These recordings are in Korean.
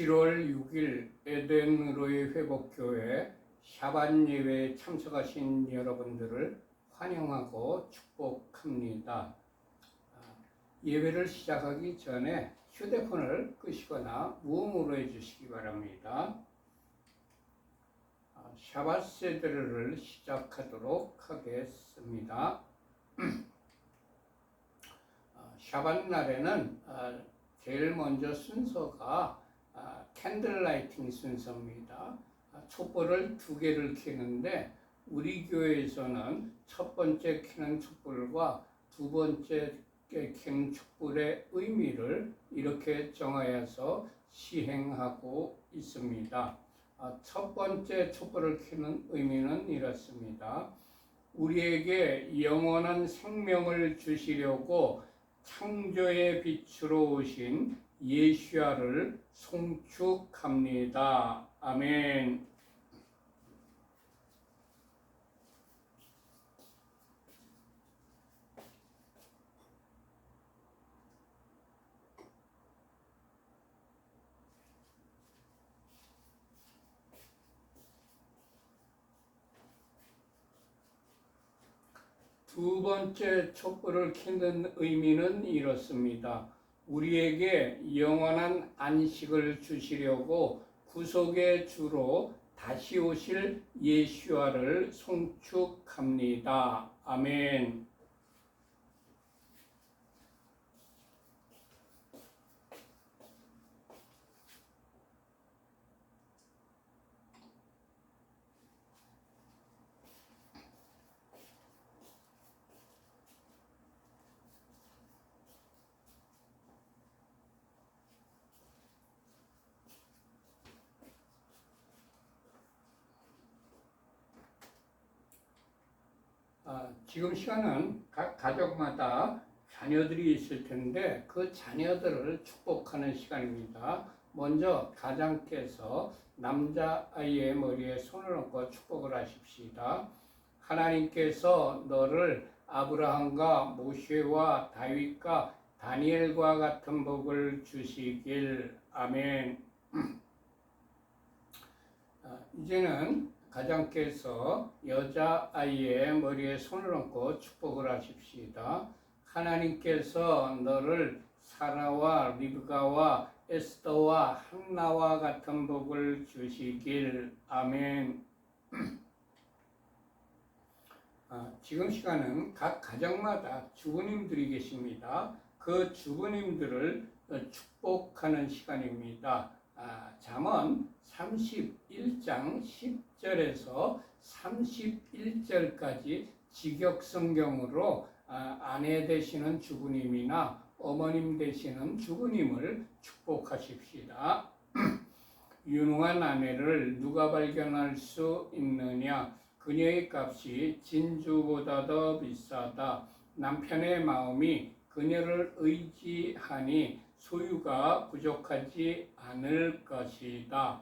7월 6일 에덴으로의 회복교회 샤반 예배에 참석하신 여러분들을 환영하고 축복합니다. 예배를 시작하기 전에 휴대폰을 끄시거나 무음으로 해주시기 바랍니다. 샤bat 세드를 시작하도록 하겠습니다. 샤bat 날에는 제일 먼저 순서가 캔들 라이팅 순서입니다. 촛불을 2개를 켜는데 우리 교회에서는 첫 번째 켜는 촛불과 두 번째 켜는 촛불의 의미를 이렇게 정하여서 시행하고 있습니다. 첫 번째 촛불을 켜는 의미는 이렇습니다. 우리에게 영원한 생명을 주시려고 창조의 빛으로 오신 예수야를 송축합니다. 아멘. 두 번째 촛불을 켜는 의미는 이렇습니다. 우리에게 영원한 안식을 주시려고 구속의 주로 다시 오실 예수야를 송축합니다. 아멘. 지금 시간은 각 가족마다 자녀들이 있을 텐데 그 자녀들을 축복하는 시간입니다. 먼저 가장께서 남자아이의 머리에 손을 얹고 축복을 하십시다. 하나님께서 너를 아브라함과 모세와 다윗과 다니엘과 같은 복을 주시길. 아멘. 이제는 가장께서 여자아이의 머리에 손을 얹고 축복을 하십시다. 하나님께서 너를 사라와 리브가와 에스더와 한나와 같은 복을 주시길. 아멘. 지금 시간은 각 가정마다 주부님들이 계십니다. 그 주부님들을 축복하는 시간입니다. 잠언 31장 10절에서 31절까지 직역성경으로 아내 되시는 주부님이나 어머님 되시는 주부님을 축복하십시다. 유능한 아내를 누가 발견할 수 있느냐? 그녀의 값이 진주보다 더 비싸다. 남편의 마음이 그녀를 의지하니 소유가 부족하지 않을 것이다.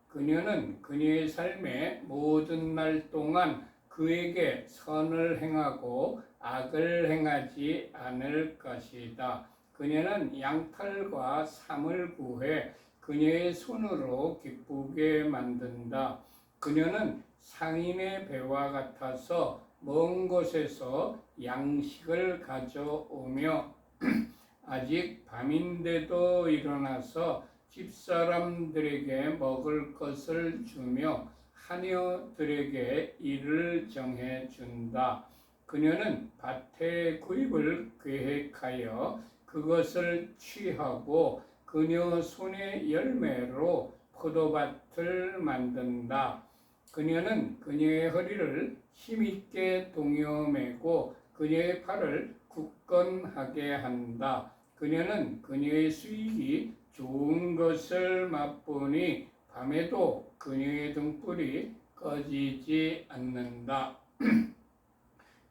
그녀는 그녀의 삶의 모든 날 동안 그에게 선을 행하고 악을 행하지 않을 것이다. 그녀는 양털과 삼을 구해 그녀의 손으로 기쁘게 만든다. 그녀는 상인의 배와 같아서 먼 곳에서 양식을 가져오며 아직 밤인데도 일어나서 집사람들에게 먹을 것을 주며 하녀들에게 일을 정해준다. 그녀는 밭의 구입을 계획하여 그것을 취하고 그녀 손의 열매로 포도밭을 만든다. 그녀는 그녀의 허리를 힘있게 동여매고 그녀의 팔을 굳건하게 한다. 그녀는 그녀의 수익이 좋은 것을 맛보니 밤에도 그녀의 등불이 꺼지지 않는다.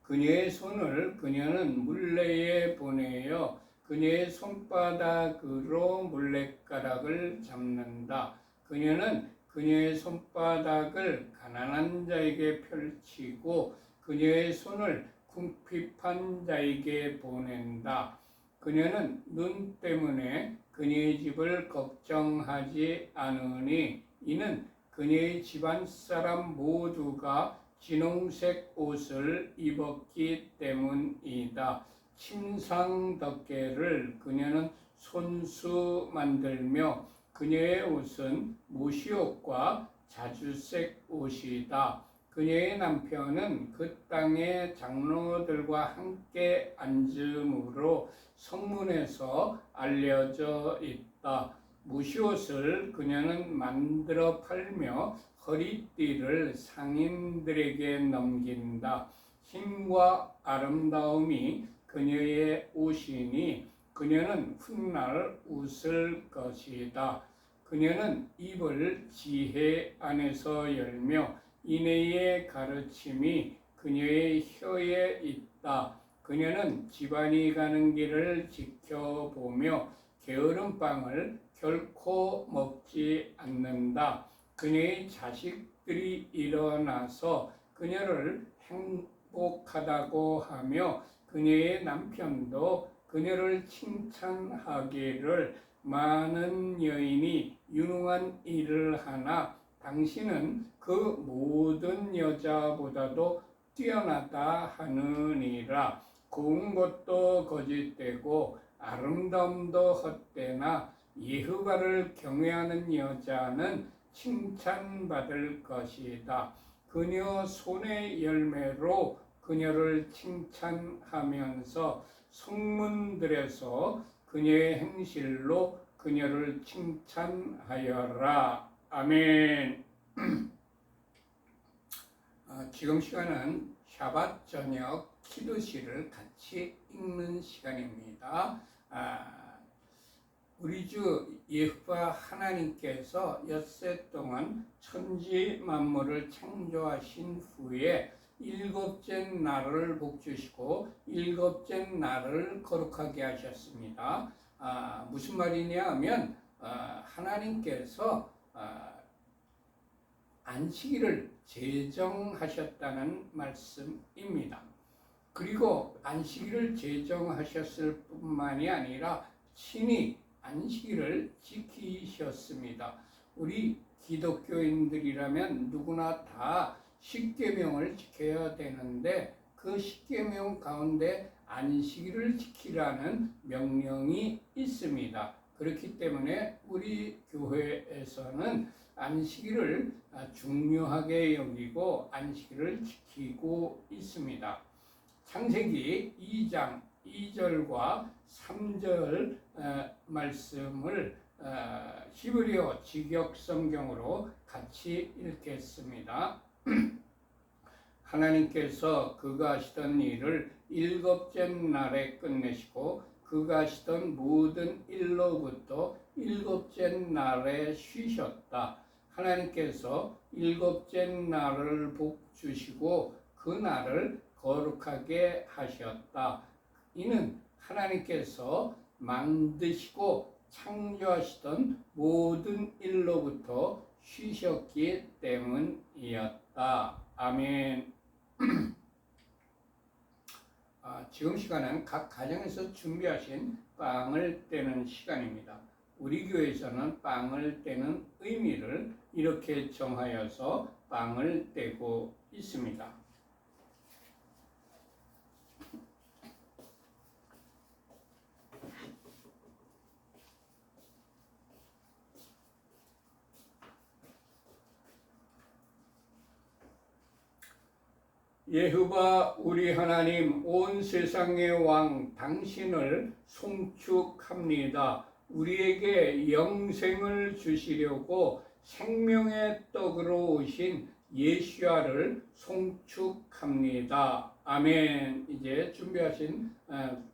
그녀의 손을 그녀는 물레에 보내어 그녀의 손바닥으로 물레가락을 잡는다. 그녀는 그녀의 손바닥을 가난한 자에게 펼치고 그녀의 손을 궁핍한 자에게 보낸다. 그녀는 눈 때문에 그녀의 집을 걱정하지 않으니 이는 그녀의 집안 사람 모두가 진홍색 옷을 입었기 때문이다. 침상 덮개를 그녀는 손수 만들며 그녀의 옷은 무시옷과 자주색 옷이다. 그녀의 남편은 그 땅의 장로들과 함께 앉음으로 성문에서 알려져 있다. 무시옷을 그녀는 만들어 팔며 허리띠를 상인들에게 넘긴다. 힘과 아름다움이 그녀의 옷이니 그녀는 훗날 웃을 것이다. 그녀는 입을 지혜 안에서 열며 인애의 가르침이 그녀의 혀에 있다. 그녀는 집안이 가는 길을 지켜보며 게으른 빵을 결코 먹지 않는다. 그녀의 자식들이 일어나서 그녀를 행복하다고 하며 그녀의 남편도 그녀를 칭찬하기를 많은 여인이 유능한 일을 하나 당신은 그 모든 여자보다도 뛰어나다 하느니라. 고운 것도 거짓되고 아름다움도 헛되나 예후가를 경외하는 여자는 칭찬받을 것이다. 그녀 손의 열매로 그녀를 칭찬하면서 성문들에서 그녀의 행실로 그녀를 칭찬하여라. 아멘. 지금 시간은 샤밧 저녁 키두시를 같이 읽는 시간입니다. 우리 주 예호와 하나님께서 엿새 동안 천지 만물을 창조하신 후에 일곱째 날을 복주시고 일곱째 날을 거룩하게 하셨습니다. 무슨 말이냐 하면 하나님께서 안식일을 제정하셨다는 말씀입니다. 그리고 안식일을 제정하셨을 뿐만이 아니라 친히 안식일을 지키셨습니다. 우리 기독교인들이라면 누구나 다 십계명을 지켜야 되는데 그 십계명 가운데 안식일을 지키라는 명령이 있습니다. 그렇기 때문에 우리 교회에서는 안식일을 중요하게 여기고 안식일을 지키고 있습니다. 창세기 2장 2절과 3절 말씀을 히브리어 직역 성경으로 같이 읽겠습니다. 하나님께서 그가 하시던 일을 일곱째 날에 끝내시고 그가 하시던 모든 일로부터 일곱째 날에 쉬셨다. 하나님께서 일곱째 날을 복주시고 그 날을 거룩하게 하셨다. 이는 하나님께서 만드시고 창조하시던 모든 일로부터 쉬셨기 때문이었다. 아멘. 지금 시간은 각 가정에서 준비하신 빵을 떼는 시간입니다. 우리 교회에서는 빵을 떼는 의미를 이렇게 정하여서 빵을 떼고 있습니다. 예호와 우리 하나님 온 세상의 왕 당신을 송축합니다. 우리에게 영생을 주시려고 생명의 떡으로 오신 예수야를 송축합니다. 아멘. 이제 준비하신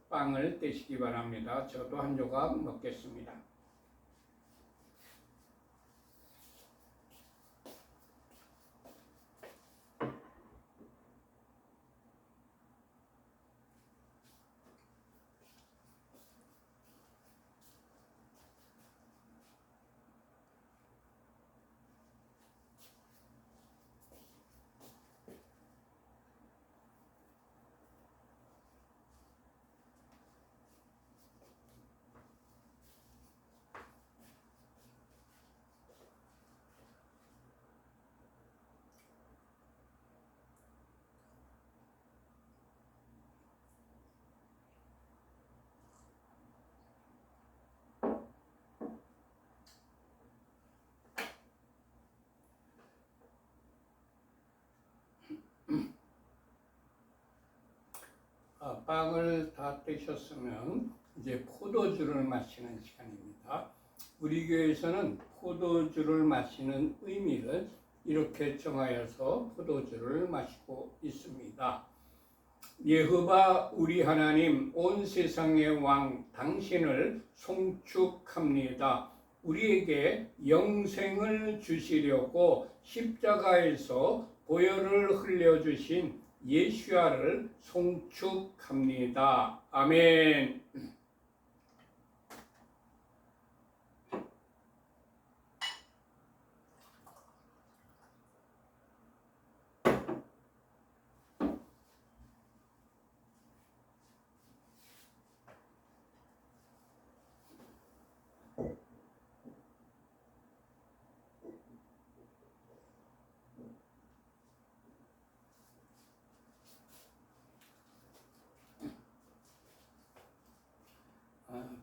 빵을 떼시기 바랍니다. 저도 한 조각 먹겠습니다. 빵을 다 떼셨으면 이제 포도주를 마시는 시간입니다. 우리 교회에서는 포도주를 마시는 의미를 이렇게 정하여서 포도주를 마시고 있습니다. 여호와 우리 하나님 온 세상의 왕 당신을 송축합니다. 우리에게 영생을 주시려고 십자가에서 보혈을 흘려주신 예수야를 송축합니다. 아멘.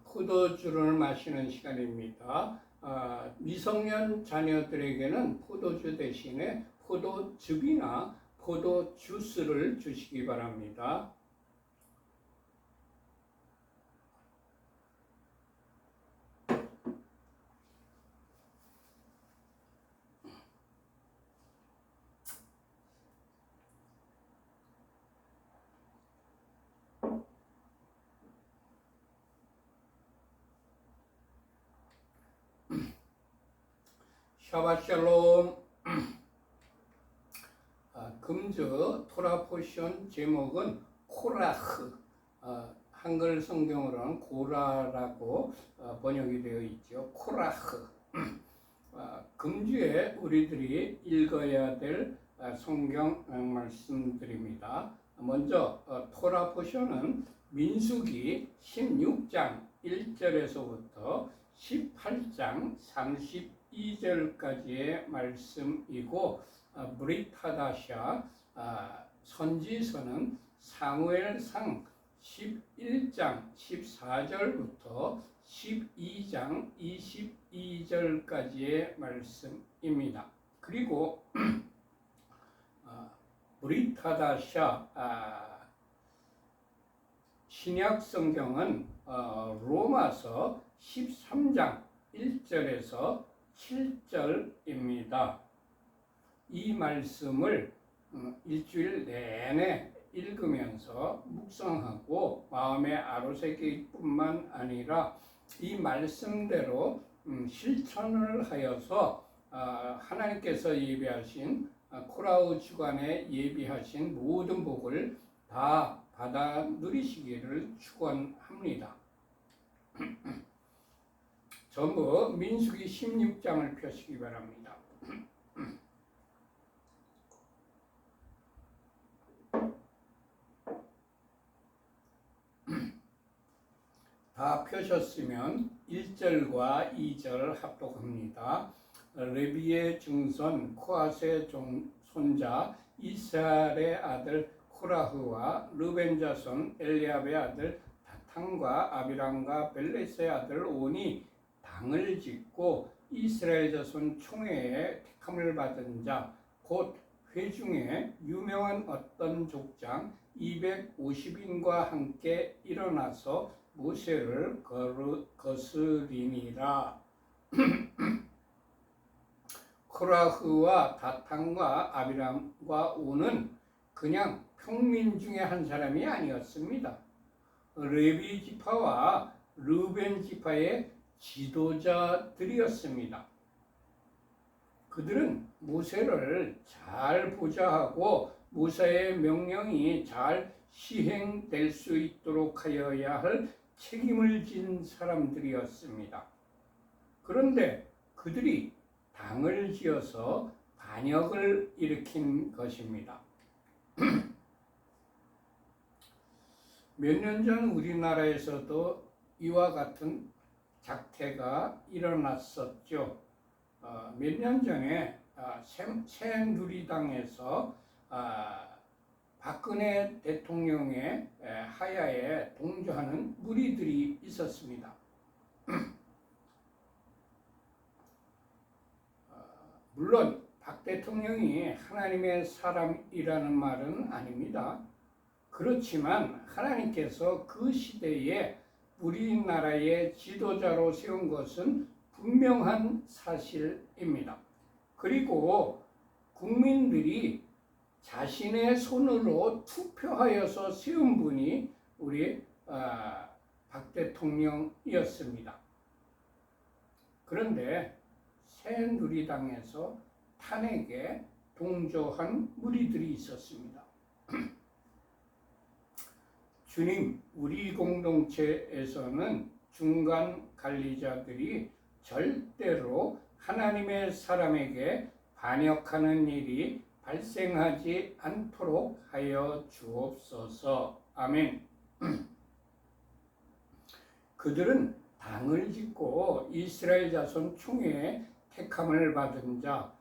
포도주를 마시는 시간입니다. 미성년 자녀들에게는 포도주 대신에 포도즙이나 포도주스를 주시기 바랍니다. 샤바샬롬. 금주 토라 포션 제목은 코라흐, 한글 성경으로는 고라라고 번역이 되어 있죠. 코라흐. 금주에 우리들이 읽어야 될 성경 말씀드립니다. 먼저 토라 포션은 민수기 16장 1절에서부터 18장 32절까지의 말씀이고, 브릿하다샤 선지서는 사무엘상 11장 14절부터 12장 22절까지의 말씀입니다. 그리고 브릿하다샤 신약 성경은 로마서 13장 1절에서 7절입니다. 이 말씀을 일주일 내내 읽으면서 묵상하고 마음에 아로새길 뿐만 아니라 이 말씀대로 실천을 하여서 하나님께서 예비하신 코라우 주간에 예비하신 모든 복을 다 받아 누리시기를 축원합니다. 전부 민수기 16장을 펴시기 바랍니다. 다 펴셨으면 1절과 2절 합독합니다. 레비의 증손 코앗의 손자 이스라엘의 아들 코라흐와 르벤 자손 엘리압의 아들 다탄과 아비람과 벨렛의 아들 온이 당을 짓고 이스라엘 자손 총회에 택함을 받은 자 곧 회중에 유명한 어떤 족장 250인과 함께 일어나서 모세를 거스리니라. 코라흐와 다탄과 아비람과 온은 그냥 평민 중에 한 사람이 아니었습니다. 레위 지파와 르벤 지파의 지도자들이었습니다. 그들은 모세를 잘 보좌하고 모세의 명령이 잘 시행될 수 있도록 하여야 할 책임을 진 사람들이었습니다. 그런데 그들이 당을 지어서 반역을 일으킨 것입니다. 몇 년 전 우리나라에서도 이와 같은 작태가 일어났었죠. 몇 년 전에 새누리당에서 박근혜 대통령의 하야에 동조하는 무리들이 있었습니다. 물론 박 대통령이 하나님의 사람이라는 말은 아닙니다. 그렇지만 하나님께서 그 시대에 우리나라의 지도자로 세운 것은 분명한 사실입니다. 그리고 국민들이 자신의 손으로 투표하여서 세운 분이 우리 박 대통령이었습니다. 그런데 새누리당에서 탄핵에 동조한 무리들이 있었습니다. 주님, 우리 공동체에서는 중간 관리자들이 절대로 하나님의 사람에게 반역하는 일이 발생하지 않도록 하여 주옵소서. 아멘. 그들은 당을 짓고 이스라엘 자손 총회에 택함을 받은 자,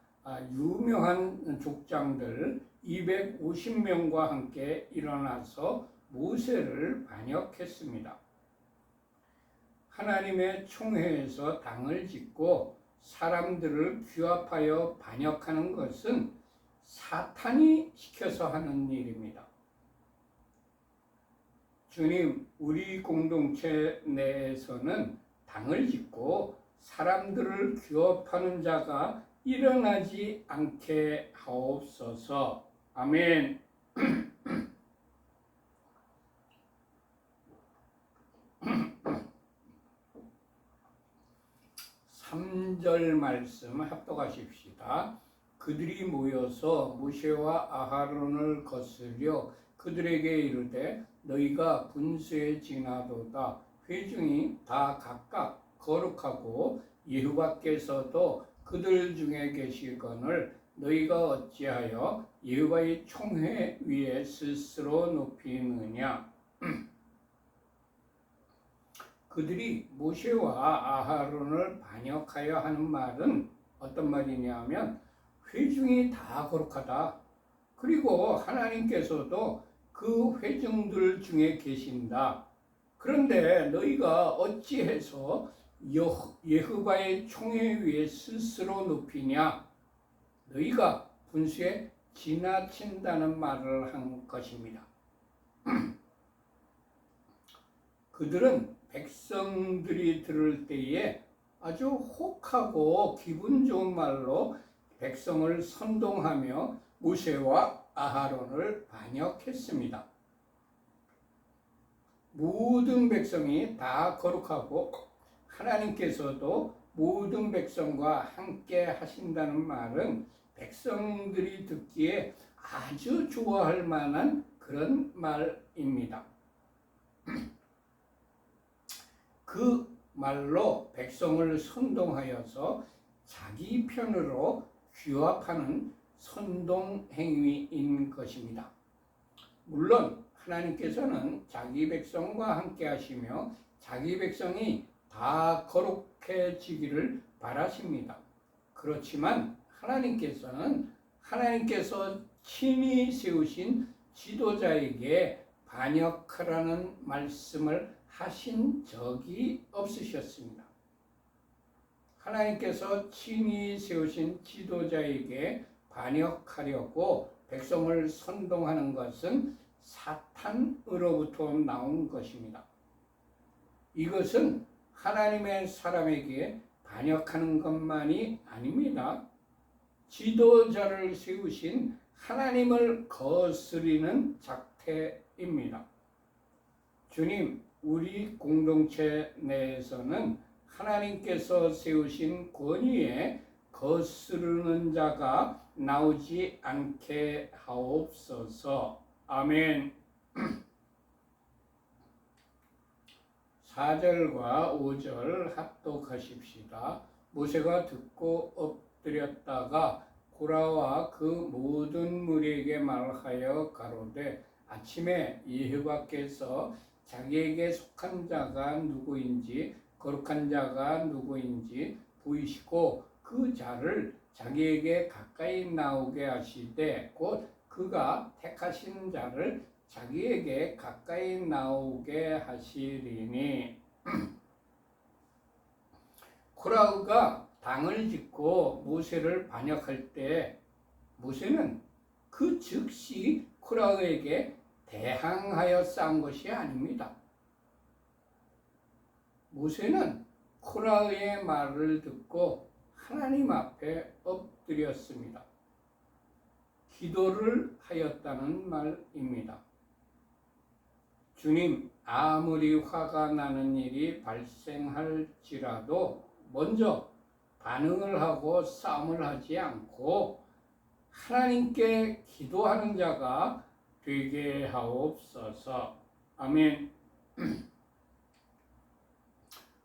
유명한 족장들 250명과 함께 일어나서 모세를 반역했습니다. 하나님의 총회에서 당을 짓고 사람들을 규합하여 반역하는 것은 사탄이 시켜서 하는 일입니다. 주님, 우리 공동체 내에서는 당을 짓고 사람들을 규합하는 자가 일어나지 않게 하옵소서. 아멘. 3절 말씀 합독하십시다. 그들이 모여서 모세와 아하론을 거스려 그들에게 이르되 너희가 분수에 지나도다. 회중이 다 각각 거룩하고 여호와께서도 그들 중에 계시거늘 너희가 어찌하여 여호와의 총회 위에 스스로 높이느냐. 그들이 모세와 아하론을 반역하여 하는 말은 어떤 말이냐면 회중이 다 거룩하다. 그리고 하나님께서도 그 회중들 중에 계신다. 그런데 너희가 어찌해서 여호와의 총회 위에 스스로 높이냐. 너희가 분수에 지나친다는 말을 한 것입니다. 그들은 백성들이 들을 때에 아주 혹하고 기분 좋은 말로 백성을 선동하며 모세와 아하론을 반역했습니다. 모든 백성이 다 거룩하고 하나님께서도 모든 백성과 함께 하신다는 말은 백성들이 듣기에 아주 좋아할 만한 그런 말입니다. 그 말로 백성을 선동하여서 자기 편으로 규합하는 선동 행위인 것입니다. 물론 하나님께서는 자기 백성과 함께 하시며 자기 백성이 다 거룩해지기를 바라십니다. 그렇지만 하나님께서 친히 세우신 지도자에게 반역하라는 말씀을 하신 적이 없으셨습니다. 하나님께서 친히 세우신 지도자에게 반역하려고 백성을 선동하는 것은 사탄으로부터 나온 것입니다. 이것은 하나님의 사람에게 반역하는 것만이 아닙니다. 지도자를 세우신 하나님을 거스리는 작태입니다. 주님, 우리 공동체 내에서는 하나님께서 세우신 권위에 거스르는 자가 나오지 않게 하옵소서. 아멘. 4절과 5절 합독하십시다. 모세가 듣고 엎드렸다가 고라와 그 모든 무리에게 말하여 가로되 아침에 여호와께서 자기에게 속한 자가 누구인지 거룩한 자가 누구인지 보이시고 그 자를 자기에게 가까이 나오게 하시되 곧 그가 택하신 자를 자기에게 가까이 나오게 하시리니. 코라흐가 당을 짓고 모세를 반역할 때 모세는 그 즉시 코라흐에게 대항하여 쌓은 것이 아닙니다. 모세는 코라의 말을 듣고 하나님 앞에 엎드렸습니다. 기도를 하였다는 말입니다. 주님, 아무리 화가 나는 일이 발생할지라도 먼저 반응을 하고 싸움을 하지 않고 하나님께 기도하는 자가 되게 하옵소서. 아멘.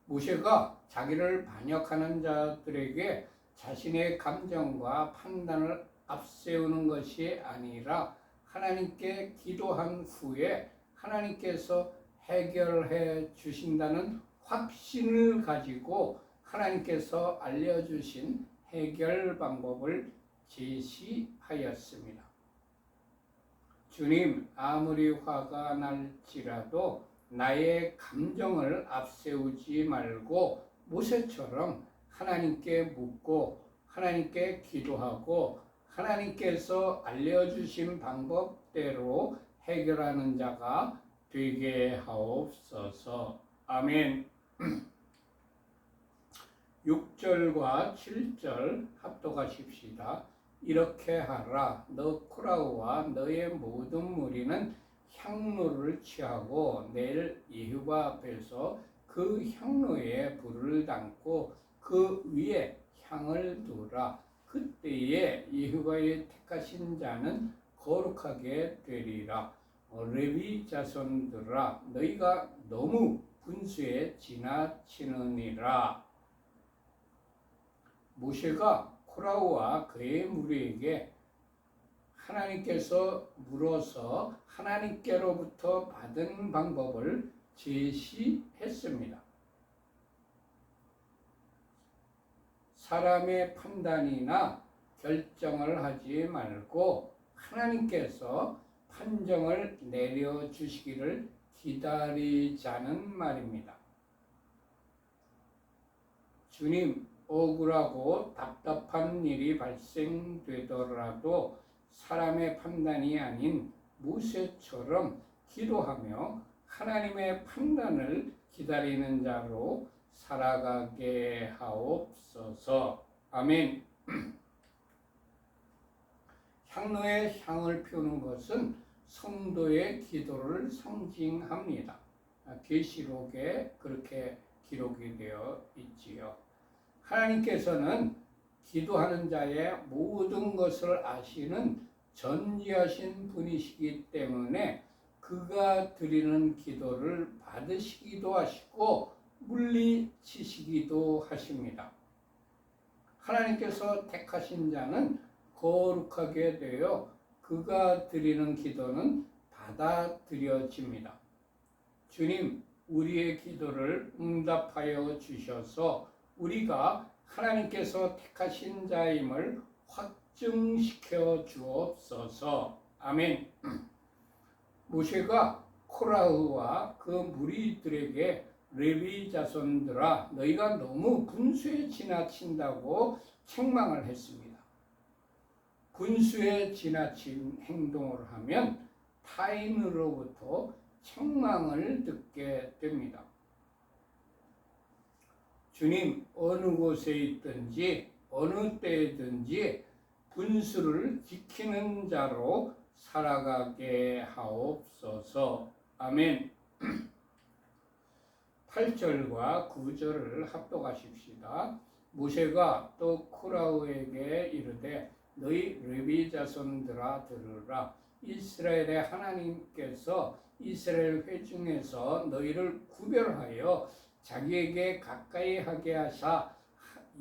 모세가 자기를 반역하는 자들에게 자신의 감정과 판단을 앞세우는 것이 아니라 하나님께 기도한 후에 하나님께서 해결해 주신다는 확신을 가지고 하나님께서 알려주신 해결 방법을 제시하였습니다. 주님, 아무리 화가 날지라도 나의 감정을 앞세우지 말고 모세처럼 하나님께 묻고 하나님께 기도하고 하나님께서 알려주신 방법대로 해결하는 자가 되게 하옵소서. 아멘. 6절과 7절 합독하십시다. 이렇게 하라. 너 코라우와 너의 모든 무리는 향로를 취하고 내일 여호와 앞에서 그 향로에 불을 담고 그 위에 향을 두라. 그때에 여호와의 택하신 자는 거룩하게 되리라. 레위 자손들아, 너희가 너무 분수에 지나치느니라. 모세가 코라우와 그의 무리에게 하나님께서 물어서 하나님께로부터 받은 방법을 제시했습니다. 사람의 판단이나 결정을 하지 말고 하나님께서 판정을 내려주시기를 기다리자는 말입니다. 주님, 억울하고 답답한 일이 발생되더라도 사람의 판단이 아닌 모세처럼 기도하며 하나님의 판단을 기다리는 자로 살아가게 하옵소서. 아멘. 향로에 향을 피우는 것은 성도의 기도를 상징합니다. 계시록에 그렇게 기록이 되어 있지요. 하나님께서는 기도하는 자의 모든 것을 아시는 전지하신 분이시기 때문에 그가 드리는 기도를 받으시기도 하시고 물리치시기도 하십니다. 하나님께서 택하신 자는 거룩하게 되어 그가 드리는 기도는 받아들여집니다. 주님, 우리의 기도를 응답하여 주셔서 우리가 하나님께서 택하신 자임을 확증시켜 주옵소서. 아멘. 모세가 코라흐와 그 무리들에게 레위 자손들아, 너희가 너무 분수에 지나친다고 책망을 했습니다. 분수에 지나친 행동을 하면 타인으로부터 책망을 듣게 됩니다. 주님, 어느 곳에 있든지 어느 때든지 분수를 지키는 자로 살아가게 하옵소서. 아멘. 8절과 9절을 합독하십시다. 모세가 또 코라우에게 이르되 너희 레위 자손들아 들으라. 이스라엘의 하나님께서 이스라엘 회중에서 너희를 구별하여 자기에게 가까이 하게 하사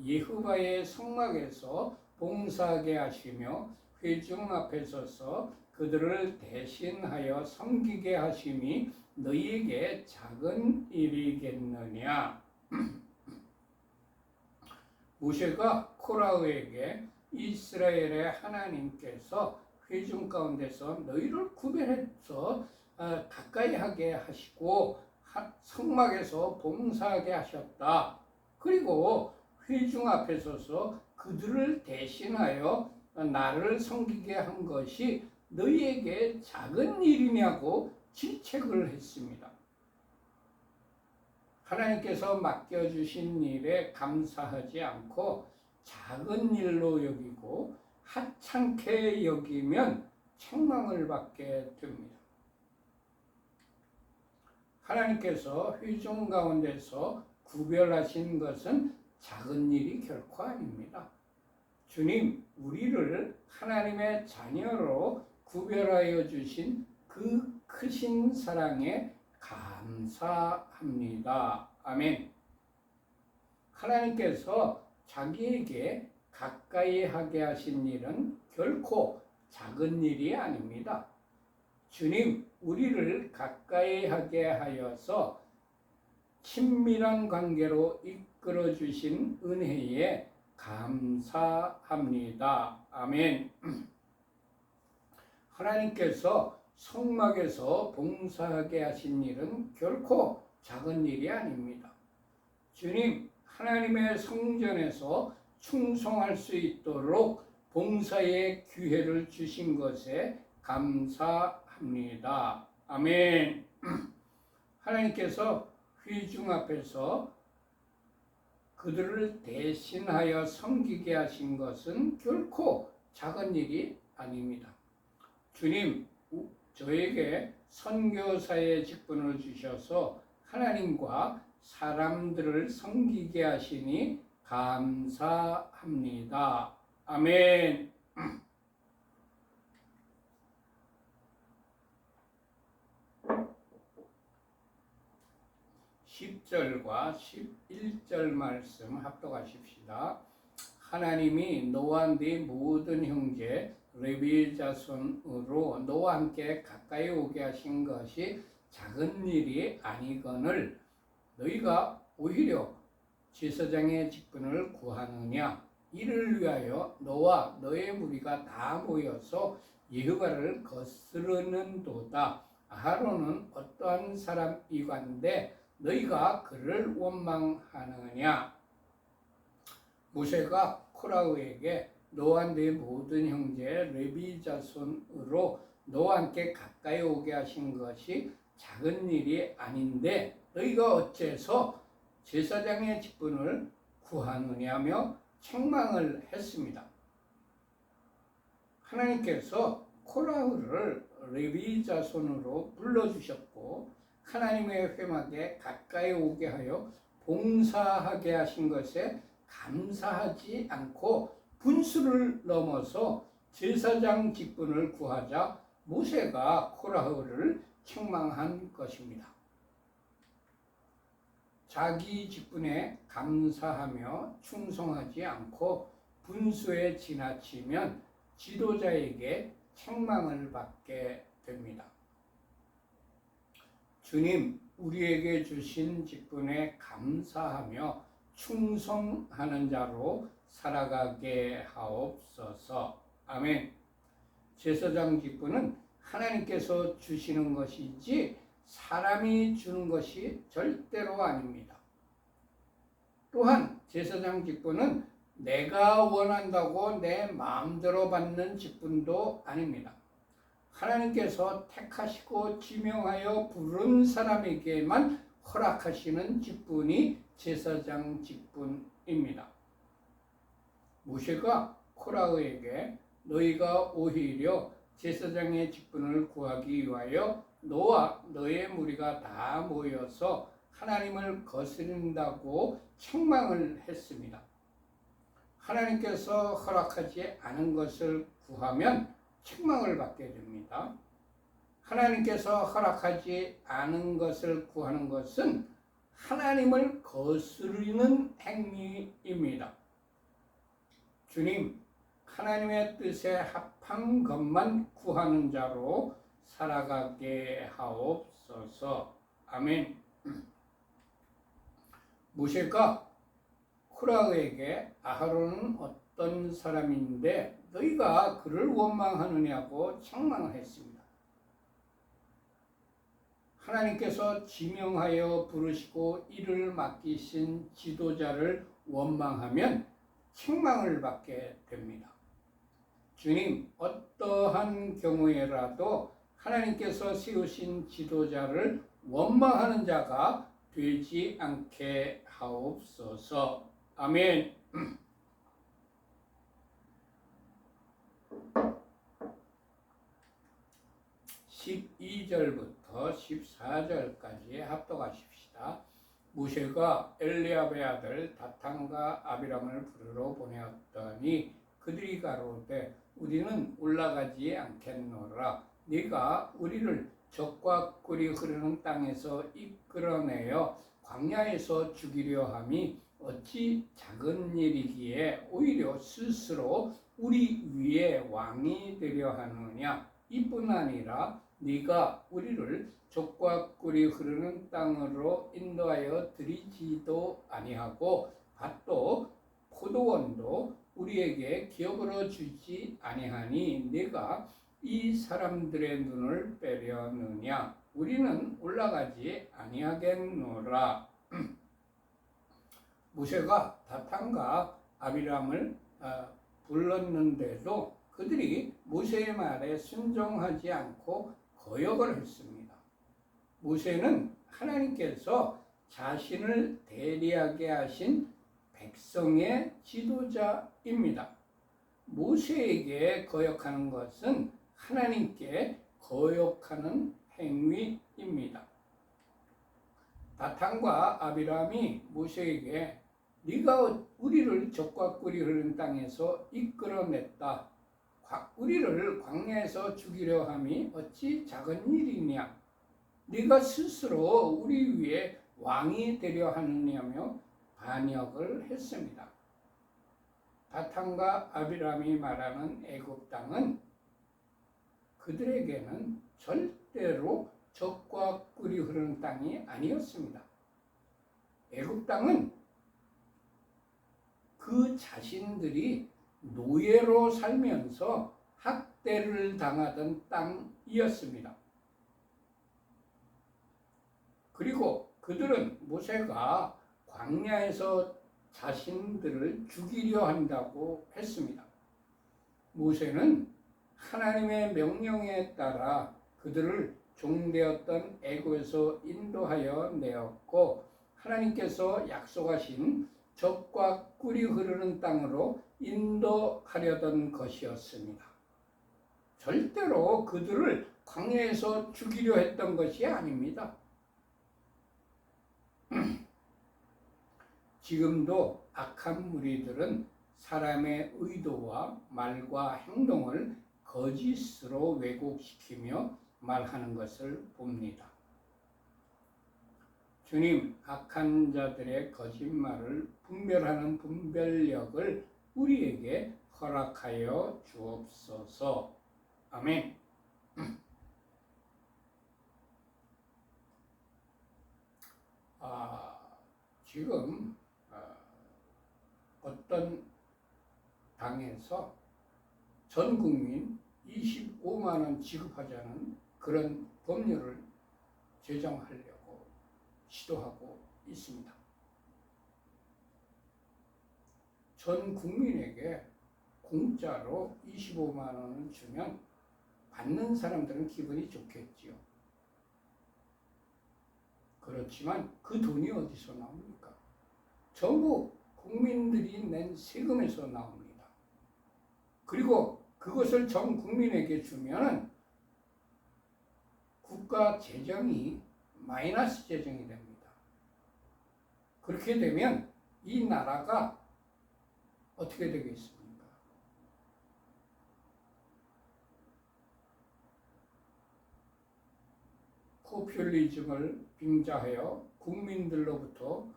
여호와의 성막에서 봉사하게 하시며 회중 앞에 서서 그들을 대신하여 섬기게 하심이 너희에게 작은 일이겠느냐. 모세가 코라흐에게 이스라엘의 하나님께서 회중 가운데서 너희를 구별해서 가까이 하게 하시고 성막에서 봉사하게 하셨다. 그리고 회중 앞에 서서 그들을 대신하여 나를 섬기게 한 것이 너희에게 작은 일이냐고 질책을 했습니다. 하나님께서 맡겨주신 일에 감사하지 않고 작은 일로 여기고 하찮게 여기면 책망을 받게 됩니다. 하나님께서 회중 가운데서 구별하신 것은 작은 일이 결코 아닙니다. 주님, 우리를 하나님의 자녀로 구별하여 주신 그 크신 사랑에 감사합니다. 아멘. 하나님께서 자기에게 가까이 하게 하신 일은 결코 작은 일이 아닙니다. 주님, 우리를 가까이 하게 하여서 친밀한 관계로 이끌어 주신 은혜에 감사합니다. 아멘. 하나님께서 성막에서 봉사하게 하신 일은 결코 작은 일이 아닙니다. 주님, 하나님의 성전에서 충성할 수 있도록 봉사의 기회를 주신 것에 감사합니다. 아멘. 하나님께서 회중 앞에서 그들을 대신하여 섬기게 하신 것은 결코 작은 일이 아닙니다. 주님, 저에게 선교사의 직분을 주셔서 하나님과 사람들을 섬기게 하시니 감사합니다. 아멘. 10절과 11절 말씀 합독하십시다. 하나님이 노아 네 모든 형제 레위 자손으로 너와 함께 가까이 오게 하신 것이 작은 일이 아니거늘 너희가 오히려 제사장의 직분을 구하느냐. 이를 위하여 너와 너의 무리가 다 모여서 여호와를 거스르는도다. 아하론은 어떠한 사람이건데 너희가 그를 원망하느냐. 모세가 코라흐에게 너와 네 모든 형제 레위 자손으로 너와 함께 가까이 오게 하신 것이 작은 일이 아닌데 너희가 어째서 제사장의 직분을 구하느냐며 책망을 했습니다. 하나님께서 코라흐를 레위 자손으로 불러주셨고 하나님의 회막에 가까이 오게 하여 봉사하게 하신 것에 감사하지 않고 분수를 넘어서 제사장 직분을 구하자 모세가 코라흐를 책망한 것입니다. 자기 직분에 감사하며 충성하지 않고 분수에 지나치면 지도자에게 책망을 받게 됩니다. 주님, 우리에게 주신 직분에 감사하며 충성하는 자로 살아가게 하옵소서. 아멘. 제사장 직분은 하나님께서 주시는 것이지 사람이 주는 것이 절대로 아닙니다. 또한 제사장 직분은 내가 원한다고 내 마음대로 받는 직분도 아닙니다. 하나님께서 택하시고 지명하여 부른 사람에게만 허락하시는 직분이 제사장 직분입니다. 모세가 코라흐에게 너희가 오히려 제사장의 직분을 구하기 위하여 너와 너의 무리가 다 모여서 하나님을 거스른다고 책망을 했습니다. 하나님께서 허락하지 않은 것을 구하면 책망을 받게 됩니다. 하나님께서 허락하지 않은 것을 구하는 것은 하나님을 거스르는 행위입니다. 주님, 하나님의 뜻에 합한 것만 구하는 자로 살아가게 하옵소서. 아멘. 모세가 코라흐에게 아하론은 어떤 사람인데 너희가 그를 원망하느냐고 책망을 했습니다. 하나님께서 지명하여 부르시고 일을 맡기신 지도자를 원망하면 책망을 받게 됩니다. 주님, 어떠한 어떠한 경우에라도 하나님께서 세우신 지도자를 원망하는 자가 되지 않게 하옵소서. 아멘. 12절부터 14절까지 합독하십시다. 모세가 엘리압의 아들 다탄과 아비람을 부르러 보내었더니 그들이 가로되 우리는 올라가지 않겠노라. 네가 우리를 적과 꿀이 흐르는 땅에서 이끌어내어 광야에서 죽이려 함이 어찌 작은 일이기에 오히려 스스로 우리 위에 왕이 되려 하느냐. 이뿐 아니라 네가 우리를 적과 꿀이 흐르는 땅으로 인도하여 들이지도 아니하고 밭도 포도원도 우리에게 기업으로 주지 아니하니 네가 이 사람들의 눈을 빼려느냐. 우리는 올라가지 아니하겠노라. 모세가 다탄과 아비람을 불렀는데도 그들이 모세의 말에 순종하지 않고 거역을 했습니다. 모세는 하나님께서 자신을 대리하게 하신 백성의 지도자입니다. 모세에게 거역하는 것은 하나님께 거역하는 행위입니다. 다탄과 아비람이 모세에게 네가 우리를 적과 꿀이 흐르는 땅에서 이끌어냈다. 우리를 광야에서 죽이려 함이 어찌 작은 일이냐. 네가 스스로 우리 위에 왕이 되려 하느냐며 반역을 했습니다. 다탄과 아비람이 말하는 애굽 땅은 그들에게는 절대로 적과 꿀이 흐르는 땅이 아니었습니다. 애굽 땅은 그 자신들이 노예로 살면서 학대를 당하던 땅이었습니다. 그리고 그들은 모세가 광야에서 자신들을 죽이려 한다고 했습니다. 모세는 하나님의 명령에 따라 그들을 종되었던 애굽에서 인도하여 내었고 하나님께서 약속하신 적과 꿀이 흐르는 땅으로 인도하려던 것이었습니다. 절대로 그들을 광야에서 죽이려 했던 것이 아닙니다. 지금도 악한 무리들은 사람의 의도와 말과 행동을 거짓으로 왜곡시키며 말하는 것을 봅니다. 주님, 악한 자들의 거짓말을 분별하는 분별력을 우리에게 허락하여 주옵소서. 아멘. 지금 어떤 당에서 전 국민 25만 원 지급하자는 그런 법률을 제정하려고 시도하고 있습니다. 전 국민에게 공짜로 25만 원을 주면 받는 사람들은 기분이 좋겠지요. 그렇지만 그 돈이 어디서 나옵니까? 전부 국민들이 낸 세금에서 나옵니다. 그리고 그것을 전 국민에게 주면 국가 재정이 마이너스 재정이 됩니다. 그렇게 되면 이 나라가 어떻게 되겠습니까? 포퓰리즘을 빙자하여 국민들로부터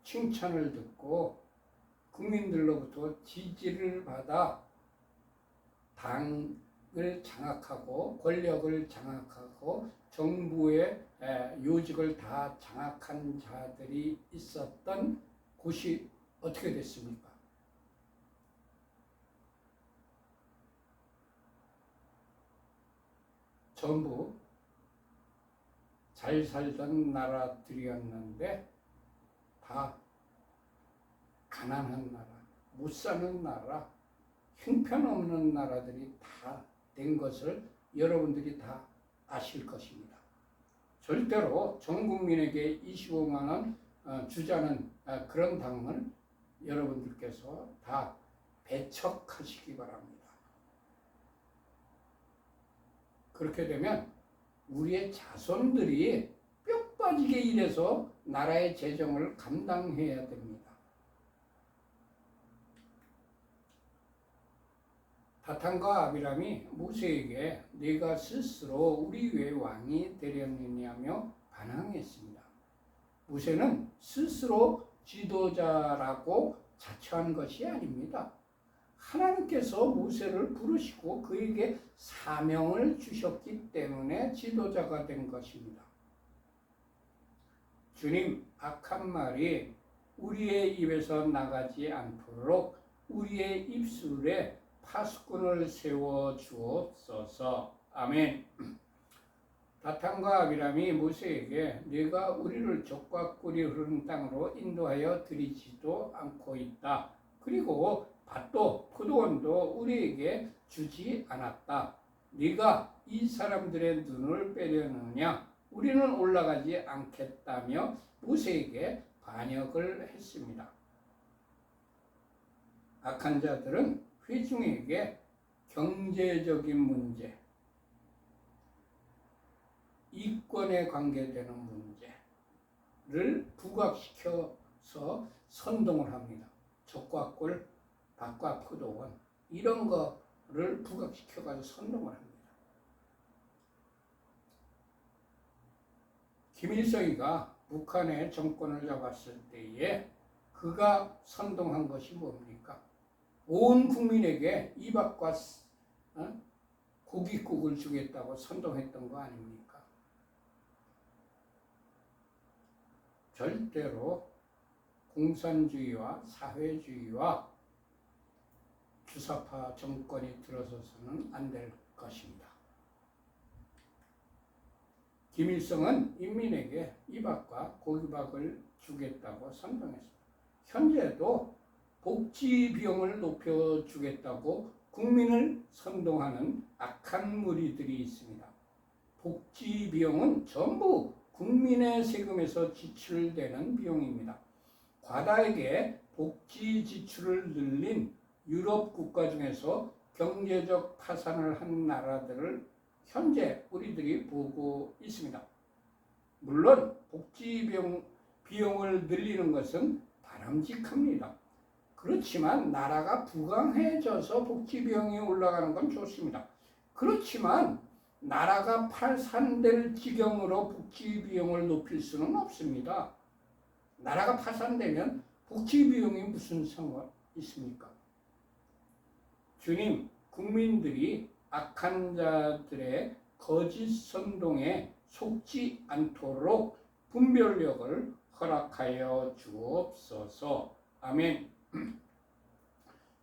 칭찬을 듣고 국민들로부터 지지를 받아 당을 장악하고 권력을 장악하고 정부의 요직을 다 장악한 자들이 있었던 곳이 어떻게 됐습니까? 전부 잘 살던 나라들이었는데 다 가난한 나라, 못 사는 나라, 형편없는 나라들이 다 된 것을 여러분들이 다 아실 것입니다. 절대로 전 국민에게 25만 원 주자는 그런 당을 여러분들께서 다 배척하시기 바랍니다. 그렇게 되면 우리의 자손들이 뼈 빠지게 일해서 나라의 재정을 감당해야 됩니다. 다탄과 아비람이 모세에게 네가 스스로 우리 위에 왕이 되려느냐며 반항했습니다. 모세는 스스로 지도자라고 자처한 것이 아닙니다. 하나님께서 모세를 부르시고 그에게 사명을 주셨기 때문에 지도자가 된 것입니다. 주님, 악한 말이 우리의 입에서 나가지 않도록 우리의 입술에 파수꾼을 세워 주옵소서. 아멘. 다탄과 아비람이 모세에게 네가 우리를 젖과 꿀이 흐르는 땅으로 인도하여 들이지도 않고 있다. 그리고 밭도 포도원도 우리에게 주지 않았다. 네가 이 사람들의 눈을 빼려느냐? 우리는 올라가지 않겠다며 모세에게 반역을 했습니다. 악한 자들은 회중에게 경제적인 문제, 이권에 관계되는 문제를 부각시켜서 선동을 합니다. 젖과 꿀, 밭과 포도원 이런 거를 부각시켜가지고 선동을 합니다. 김일성이가 북한의 정권을 잡았을 때에 그가 선동한 것이 뭡니까? 온 국민에게 이밥과 고깃국을 주겠다고 선동했던 거 아닙니까? 절대로 공산주의와 사회주의와 주사파 정권이 들어서서는 안 될 것입니다. 김일성은 인민에게 이밥과 고기밥을 주겠다고 선동했습니다. 현재도 복지 비용을 높여주겠다고 국민을 선동하는 악한 무리들이 있습니다. 복지 비용은 전부 국민의 세금에서 지출되는 비용입니다. 과다하게 복지 지출을 늘린 유럽 국가 중에서 경제적 파산을 한 나라들을 현재 우리들이 보고 있습니다. 물론 복지 비용을 늘리는 것은 바람직합니다. 그렇지만 나라가 부강해져서 복지 비용이 올라가는 건 좋습니다. 그렇지만 나라가 파산될 지경으로 복지 비용을 높일 수는 없습니다. 나라가 파산되면 복지 비용이 무슨 상관 있습니까? 주님, 국민들이 악한 자들의 거짓 선동에 속지 않도록 분별력을 허락하여 주옵소서. 아멘.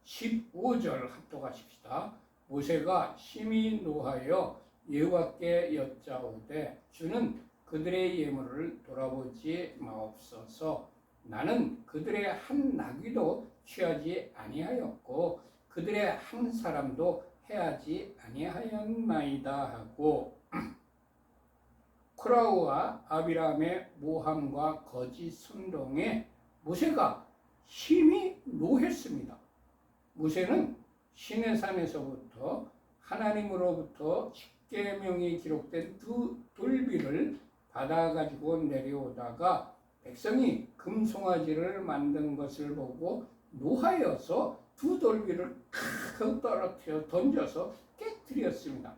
15절 합독하십시다. 모세가 심히 노하여 여호와께 여짜오되 주는 그들의 예물을 돌아보지 마옵소서. 나는 그들의 한 나귀도 취하지 아니하였고 그들의 한 사람도 해하지 아니하였나이다 하고 코라우와 아비람의 모함과 거짓 선동에 모세가 심히 노했습니다. 모세는 시내산에서부터 하나님으로부터 십계명이 기록된 두 돌비를 받아가지고 내려오다가 백성이 금송아지를 만든 것을 보고 노하여서 두 돌비를 칵 떨어뜨려 던져서 깨뜨렸습니다.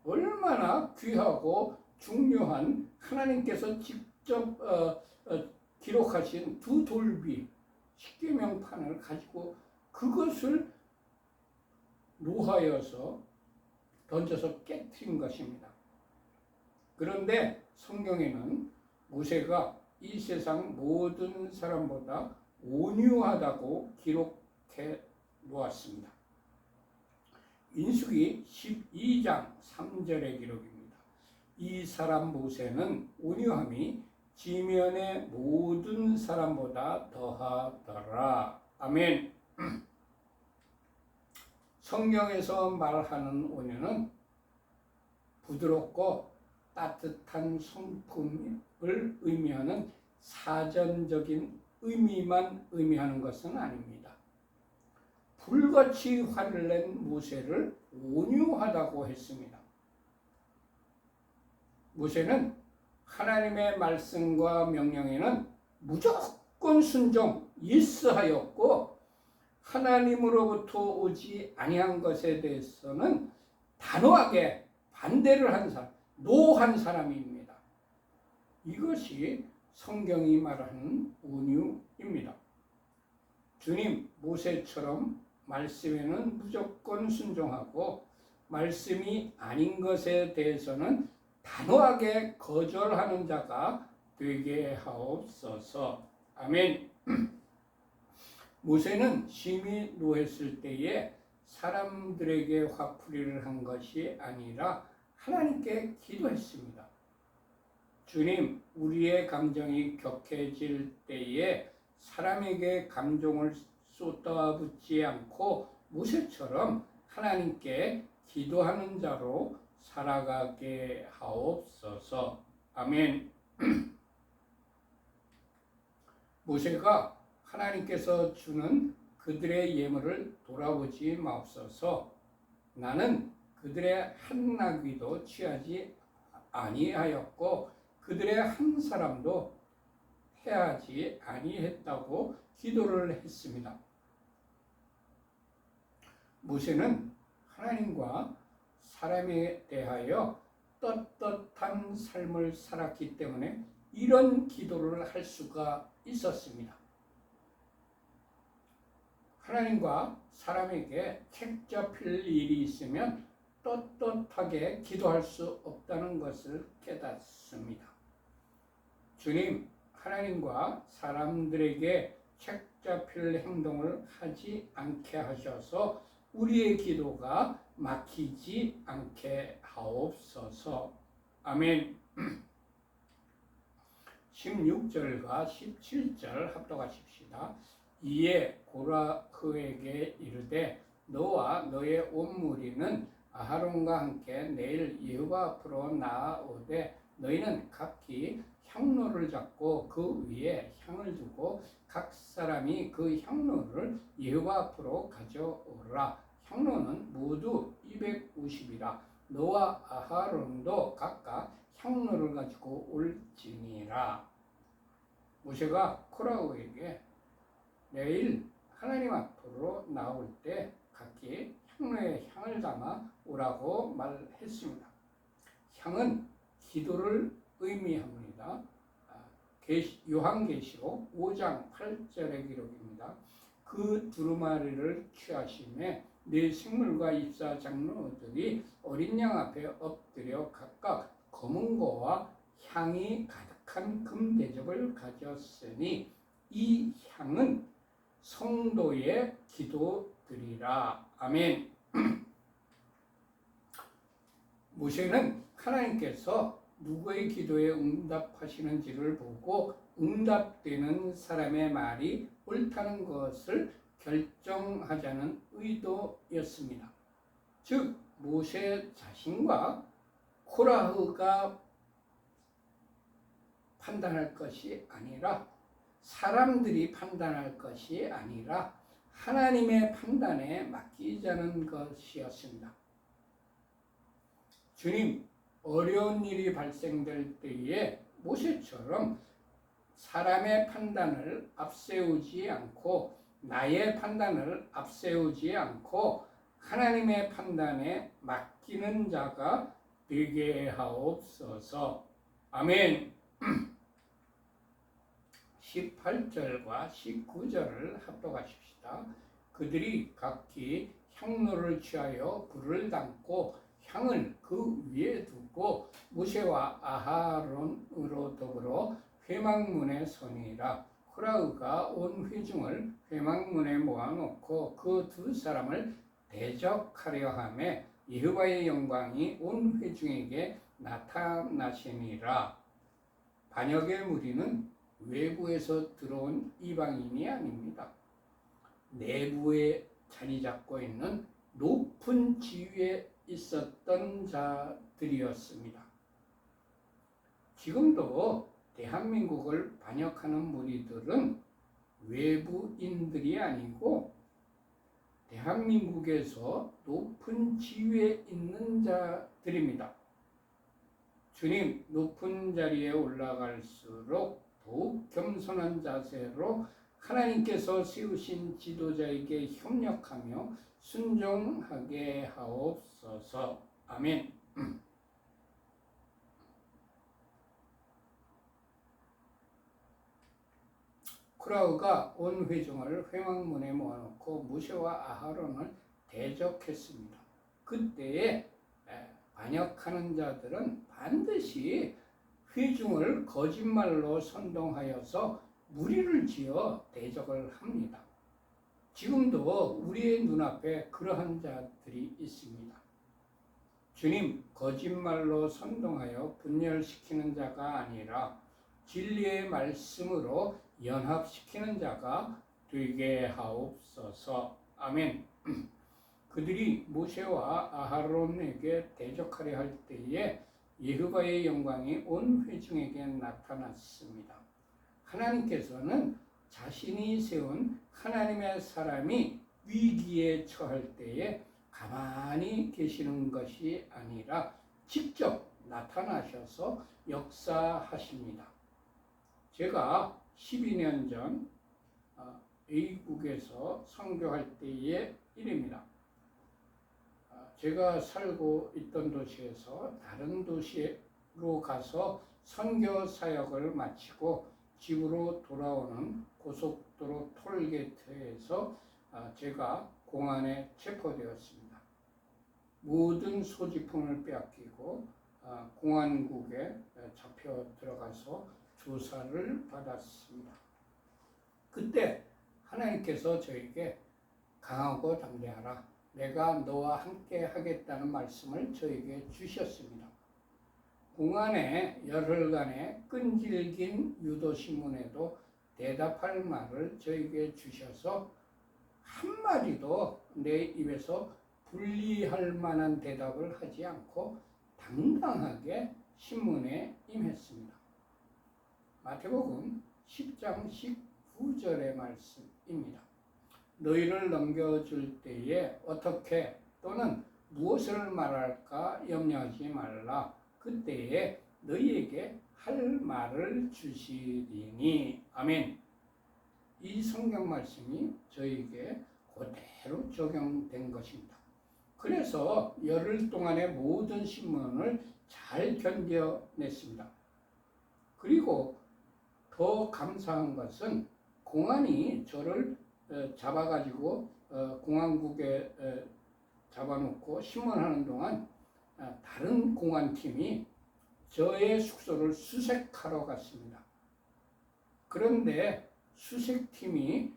얼마나 귀하고 중요한 하나님께서 직접 기록하신 두 돌비 십계명판을 가지고 그것을 노하여서 던져서 깨뜨린 것입니다. 그런데 성경에는 모세가 이 세상 모든 사람보다 온유하다고 기록해 놓았습니다. 민수기 12장 3절의 기록입니다. 이 사람 모세는 온유함이 지면의 모든 사람보다 더하더라. 아멘. 성경에서 말하는 온유는 부드럽고 따뜻한 성품을 의미하는 사전적인 의미만 의미하는 것은 아닙니다. 불같이 화를 낸 모세를 온유하다고 했습니다. 모세는 하나님의 말씀과 명령에는 무조건 순종, 예스하였고 하나님으로부터 오지 아니한 것에 대해서는 단호하게 반대를 한 사람, 노한 사람입니다. 이것이 성경이 말하는 온유입니다. 주님, 모세처럼 말씀에는 무조건 순종하고 말씀이 아닌 것에 대해서는 단호하게 거절하는 자가 되게 하옵소서. 아멘. 모세는 심히 노했을 때에 사람들에게 화풀이를 한 것이 아니라 하나님께 기도했습니다. 주님, 우리의 감정이 격해질 때에 사람에게 감정을 쏟아붓지 않고 모세처럼 하나님께 기도하는 자로 살아가게 하옵소서. 아멘. 모세가 하나님께서 주는 그들의 예물을 돌아보지 마옵소서. 나는 그들의 한 나귀도 취하지 아니하였고 그들의 한 사람도 해하지 아니했다고 기도를 했습니다. 모세는 하나님과 사람에 대하여 떳떳한 삶을 살았기 때문에 이런 기도를 할 수가 있었습니다. 하나님과 사람에게 책 잡힐 일이 있으면 떳떳하게 기도할 수 없다는 것을 깨닫습니다. 주님, 하나님과 사람들에게 책 잡힐 행동을 하지 않게 하셔서 우리의 기도가 막히지 않게 하옵소서. 아멘. 16절과 17절 합독하십시다. 이에 고라흐에게 이르되 너와 너의 온 무리는 아하론과 함께 내일 여호와 앞으로 나아오되 너희는 각기 향로를 잡고 그 위에 향을 두고 각 사람이 그 향로를 여호와 앞으로 가져오라. 향로는 모두 250이라. 너와 아하론도 각각 향로를 가지고 올지니라. 모세가 코라흐에게 내일 하나님 앞으로 나올 때 각기 향로에 향을 담아 오라고 말했습니다. 향은 기도를 의미합니다. 요한계시록 5장 8절의 기록입니다. 그 두루마리를 취하심에 네 식물과 입사 장로들이 어린 양 앞에 엎드려 각각 검은 고와 향이 가득한 금 대접을 가졌으니 이 향은 성도의 기도들이라. 아멘. 모세는 하나님께서 누구의 기도에 응답하시는지를 보고 응답되는 사람의 말이 옳다는 것을 결정하자는 의도였습니다. 즉 모세 자신과 코라흐가 판단할 것이 아니라 사람들이 판단할 것이 아니라 하나님의 판단에 맡기자는 것이었습니다. 주님, 어려운 일이 발생될 때에 모세처럼 사람의 판단을 앞세우지 않고 나의 판단을 앞세우지 않고 하나님의 판단에 맡기는 자가 되게 하옵소서. 아멘. 18절과 19절을 합독하십시다. 그들이 각기 향로를 취하여 불을 담고 향을 그 위에 두고 모세와 아하론으로 더불어 회막문에 서니라. 코라흐가 온 회중을 회막문에 모아놓고 그 두 사람을 대적하려 하매 여호와의 영광이 온 회중에게 나타나시니라. 반역의 무리는 외부에서 들어온 이방인이 아닙니다. 내부에 자리 잡고 있는 높은 지위에 있었던 자들이었습니다. 지금도 대한민국을 반역하는 무리들은 외부인들이 아니고 대한민국에서 높은 지위에 있는 자들입니다. 주님, 높은 자리에 올라갈수록 더욱 겸손한 자세로 하나님께서 세우신 지도자에게 협력하며 순종하게 하옵소서. 아멘. 코라흐가 온 회중을 회막문에 모아놓고 모세와 아하론을 대적했습니다. 그때에 반역하는 자들은 반드시 회중을 거짓말로 선동하여서 무리를 지어 대적을 합니다. 지금도 우리의 눈앞에 그러한 자들이 있습니다. 주님, 거짓말로 선동하여 분열시키는 자가 아니라 진리의 말씀으로 연합시키는 자가 되게 하옵소서. 아멘. 그들이 모세와 아하론에게 대적하려 할 때에 여호와의 영광이 온 회중에게 나타났습니다. 하나님께서는 자신이 세운 하나님의 사람이 위기에 처할 때에 가만히 계시는 것이 아니라 직접 나타나셔서 역사하십니다. 제가 12년 전 외국에서 선교할 때의 일입니다. 제가 살고 있던 도시에서 다른 도시로 가서 선교 사역을 마치고 집으로 돌아오는 고속도로 톨게이트에서 제가 공안에 체포되었습니다. 모든 소지품을 빼앗기고 공안국에 잡혀 들어가서 조사를 받았습니다. 그때 하나님께서 저에게 강하고 담대하라, 내가 너와 함께 하겠다는 말씀을 저에게 주셨습니다. 공안에 열흘간의 끈질긴 유도신문에도 대답할 말을 저에게 주셔서 한마디도 내 입에서 분리할 만한 대답을 하지 않고 당당하게 신문에 임했습니다. 마태복음 10장 19절의 말씀입니다. 너희를 넘겨줄 때에 어떻게 또는 무엇을 말할까 염려하지 말라. 그때에 너희에게 할 말을 주시리니. 아멘. 이 성경 말씀이 저에게 그대로 적용된 것입니다. 그래서 열흘 동안의 모든 신문을 잘 견뎌냈습니다. 그리고 더 감사한 것은 공안이 저를 잡아가지고 공안국에 잡아놓고 신문하는 동안 다른 공안팀이 저의 숙소를 수색하러 갔습니다. 그런데 수색팀이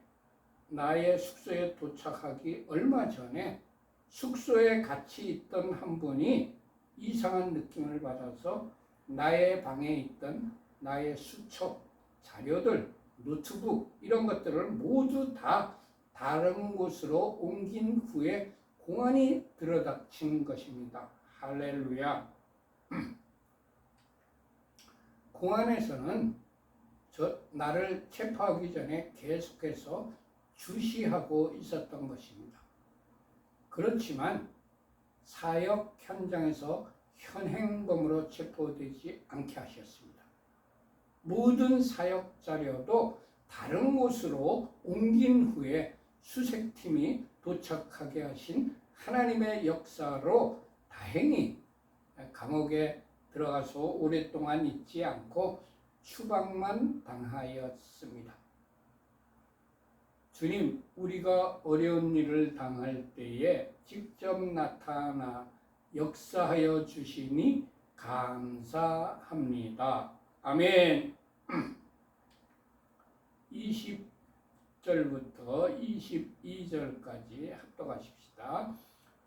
나의 숙소에 도착하기 얼마 전에 숙소에 같이 있던 한 분이 이상한 느낌을 받아서 나의 방에 있던 나의 수첩, 자료들, 노트북 이런 것들을 모두 다 다른 곳으로 옮긴 후에 공안이 들어닥친 것입니다. 할렐루야. 공안에서는 나를 체포하기 전에 계속해서 주시하고 있었던 것입니다. 그렇지만 사역 현장에서 현행범으로 체포되지 않게 하셨습니다. 모든 사역 자료도 다른 곳으로 옮긴 후에 수색팀이 도착하게 하신 하나님의 역사로 다행히 감옥에 들어가서 오랫동안 있지 않고 추방만 당하였습니다. 주님, 우리가 어려운 일을 당할 때에 직접 나타나 역사하여 주시니 감사합니다. 아멘. 20절부터 22절까지 합독하십시다.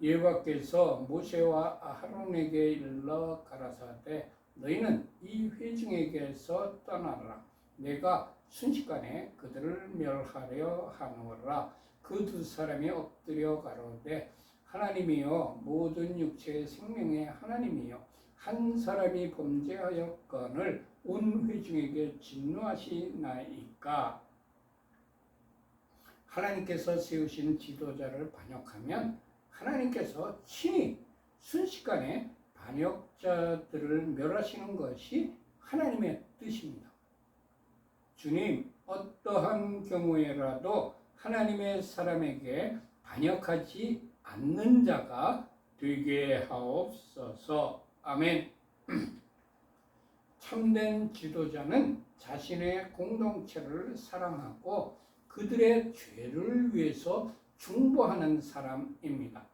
여호와께서 모세와 아하론에게 일러 가라사대 너희는 이 회중에게서 떠나라. 내가 순식간에 그들을 멸하려 하노라. 그 두 사람이 엎드려 가로되 하나님이여 모든 육체의 생명의 하나님이여 한 사람이 범죄하였거늘 온 회중에게 진노하시나이까. 하나님께서 세우신 지도자를 반역하면 하나님께서 친히 순식간에 반역자들을 멸하시는 것이 하나님의 뜻입니다. 주님, 어떠한 경우에라도 하나님의 사람에게 반역하지 않는 자가 되게 하옵소서. 아멘. 참된 지도자는 자신의 공동체를 사랑하고 그들의 죄를 위해서 중보하는 사람입니다.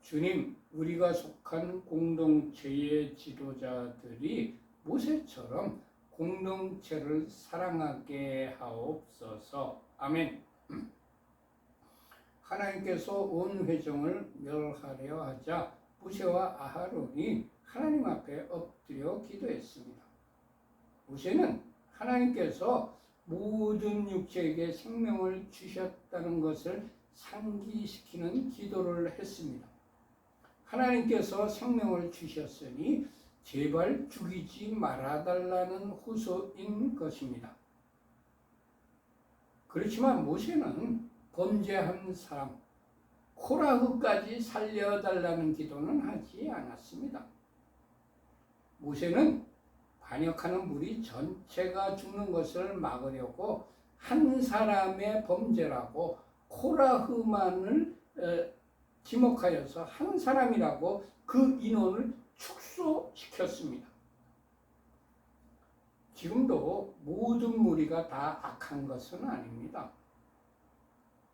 주님, 우리가 속한 공동체의 지도자들이 모세처럼 공동체를 사랑하게 하옵소서. 아멘. 하나님께서 온 회중을 멸하려 하자 모세와 아하론이 하나님 앞에 엎드려 기도했습니다. 모세는 하나님께서 모든 육체에게 생명을 주셨다는 것을 상기시키는 기도를 했습니다. 하나님께서 생명을 주셨으니 제발 죽이지 말아달라는 호소인 것입니다. 그렇지만 모세는 범죄한 사람 코라흐까지 살려달라는 기도는 하지 않았습니다. 모세는 반역하는 무리 전체가 죽는 것을 막으려고 한 사람의 범죄라고 코라흐만을 지목하여서 한 사람이라고 그 인원을 축소시켰습니다. 지금도 모든 무리가 다 악한 것은 아닙니다.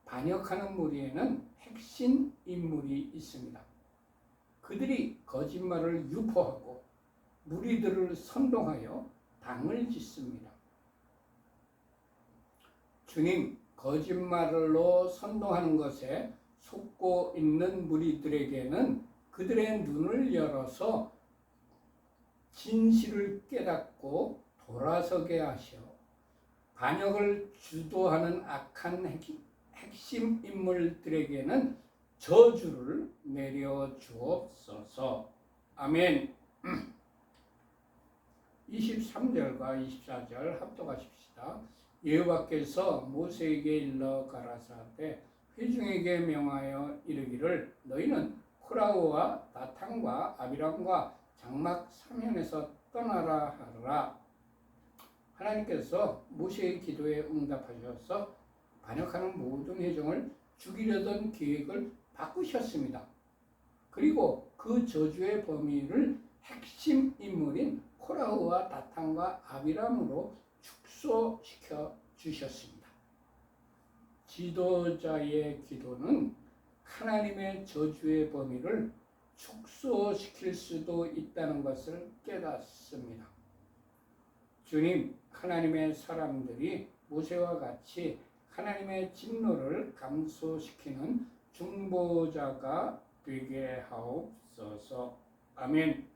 반역하는 무리에는 핵심 인물이 있습니다. 그들이 거짓말을 유포하고 무리들을 선동하여 당을 짓습니다. 주님, 거짓말로 선동하는 것에 속고 있는 무리들에게는 그들의 눈을 열어서 진실을 깨닫고 돌아서게 하시어 반역을 주도하는 악한 핵심 인물들에게는 저주를 내려 주옵소서. 아멘. 23절과 24절 합독하십시다. 여호와께서 모세에게 일러 가라사대 회중에게 명하여 이르기를 너희는 코라흐와 다탄과 아비람과 장막 사면에서 떠나라 하라. 하나님께서 모세의 기도에 응답하셔서 반역하는 모든 회중을 죽이려던 계획을 바꾸셨습니다. 그리고 그 저주의 범위를 핵심 인물인 코라흐와 다탄과 아비람으로 축소시켜 주셨습니다. 지도자의 기도는 하나님의 저주의 범위를 축소시킬 수도 있다는 것을 깨닫습니다. 주님, 하나님의 사람들이 모세와 같이 하나님의 진노를 감소시키는 중보자가 되게 하옵소서. 아멘.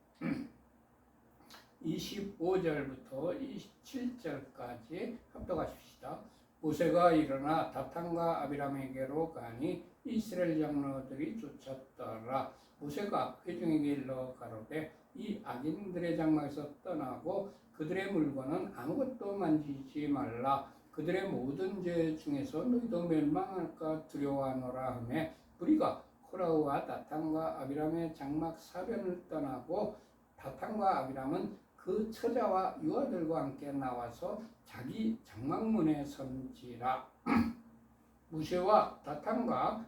25절부터 27절까지 합독하십시다. 모세가 일어나 다탄과 아비람에게로 가니 이스라엘 장로들이 쫓았더라. 모세가 회중에게 일러 가로되 이 악인들의 장막에서 떠나고 그들의 물건은 아무것도 만지지 말라. 그들의 모든 죄 중에서 너희도 멸망할까 두려워하노라 하매 우리가 코라흐와 다탄과 아비람의 장막 사변을 떠나고 다탄과 아비람은 그 처자와 유아들과 함께 나와서 자기 장막문에 선지라. 모세가 다탄과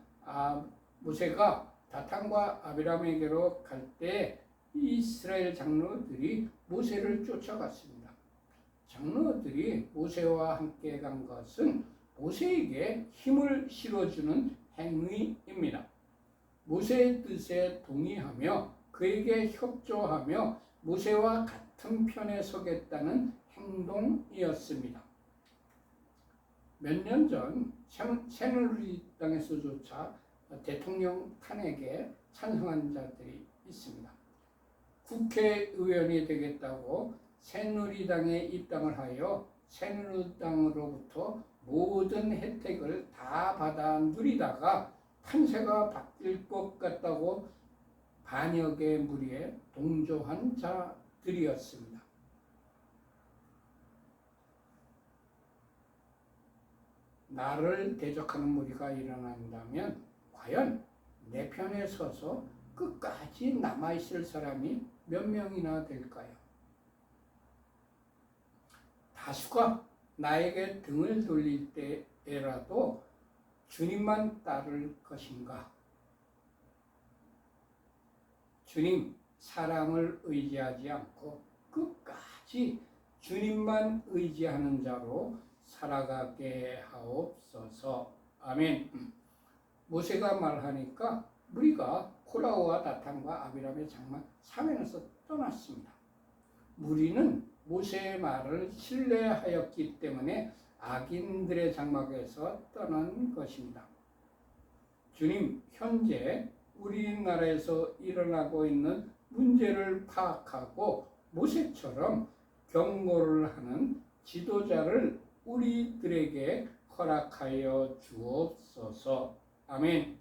아비람에게로 갈 때 이스라엘 장로들이 모세를 쫓아갔습니다. 장로들이 모세와 함께 간 것은 모세에게 힘을 실어주는 행위입니다. 모세의 뜻에 동의하며 그에게 협조하며 모세와 같은 편에 서겠다는 행동이었습니다. 몇 년 전 새누리당에서조차 대통령 탄핵에 찬성한 자들이 있습니다. 국회의원이 되겠다고 새누리당에 입당을 하여 새누리당으로부터 모든 혜택을 다 받아 누리다가 판세가 바뀔 것 같다고 반역의 무리에 동조한 자들이었습니다. 나를 대적하는 무리가 일어난다면 과연 내 편에 서서 끝까지 남아있을 사람이 몇 명이나 될까요? 다수가 나에게 등을 돌릴 때에라도 주님만 따를 것인가? 주님, 사람을 의지하지 않고 끝까지 주님만 의지하는 자로 살아가게 하옵소서. 아멘. 모세가 말하니까 무리가 코라와 다탄과 아비람의 장막 사면에서 떠났습니다. 무리는 모세의 말을 신뢰하였기 때문에 악인들의 장막에서 떠난 것입니다. 주님, 현재 우리나라에서 일어나고 있는 문제를 파악하고 모세처럼 경고를 하는 지도자를 우리들에게 허락하여 주옵소서. 아멘.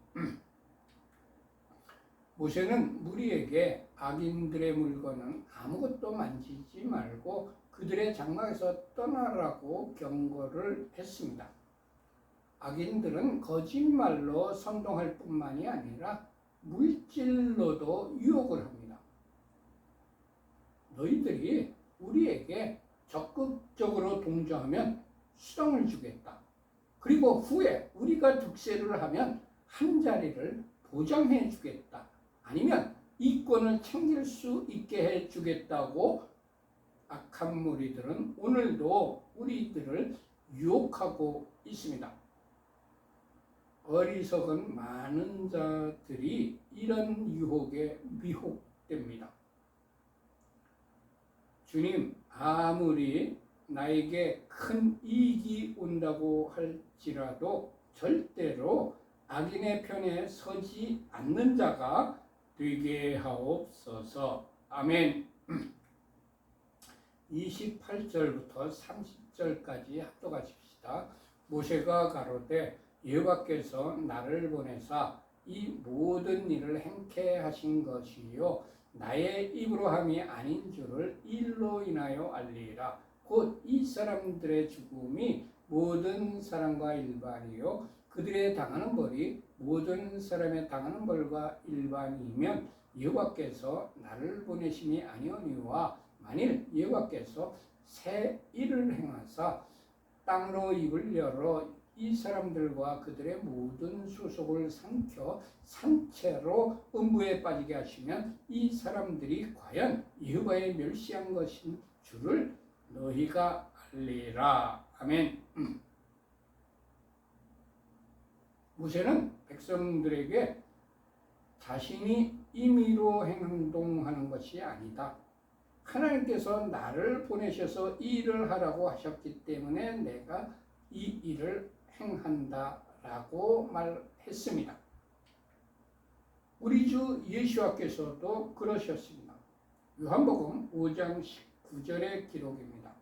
모세는 무리에게 악인들의 물건은 아무것도 만지지 말고 그들의 장막에서 떠나라고 경고를 했습니다. 악인들은 거짓말로 선동할 뿐만이 아니라 물질로도 유혹을 합니다. 너희들이 우리에게 적극적으로 동조하면 수당을 주겠다. 그리고 후에 우리가 득세를 하면 한 자리를 보장해 주겠다. 아니면 이권을 챙길 수 있게 해 주겠다고 악한 무리들은 오늘도 우리들을 유혹하고 있습니다. 어리석은 많은 자들이 이런 유혹에 미혹됩니다. 주님, 아무리 나에게 큰 이익이 온다고 할지라도 절대로 악인의 편에 서지 않는 자가 되게 하옵소서. 아멘. 28절부터 30절까지 합독하십시다. 모세가 가로되 여호와께서 나를 보내사 이 모든 일을 행케 하신 것이요 나의 입으로 함이 아닌 줄을 일로 인하여 알리라. 곧 이 사람들의 죽음이 모든 사람과 일반이요 그들의 당하는 벌이 모든 사람의 당하는 벌과 일반이면 여호와께서 나를 보내심이 아니오니와 만일 여호와께서 새 일을 행하사 땅으로 입을 열어 이 사람들과 그들의 모든 수속을 삼켜 산채로 음부에 빠지게 하시면 이 사람들이 과연 여호와의 멸시한 것인 줄을 너희가 알리라. 아멘. 모세는 백성들에게 자신이 임의로 행동하는 것이 아니다. 하나님께서 나를 보내셔서 이 일을 하라고 하셨기 때문에 내가 이 일을 행한다라고 말했습니다. 우리 주 예수께서도 그러셨습니다. 요한복음 5장 19절의 기록입니다.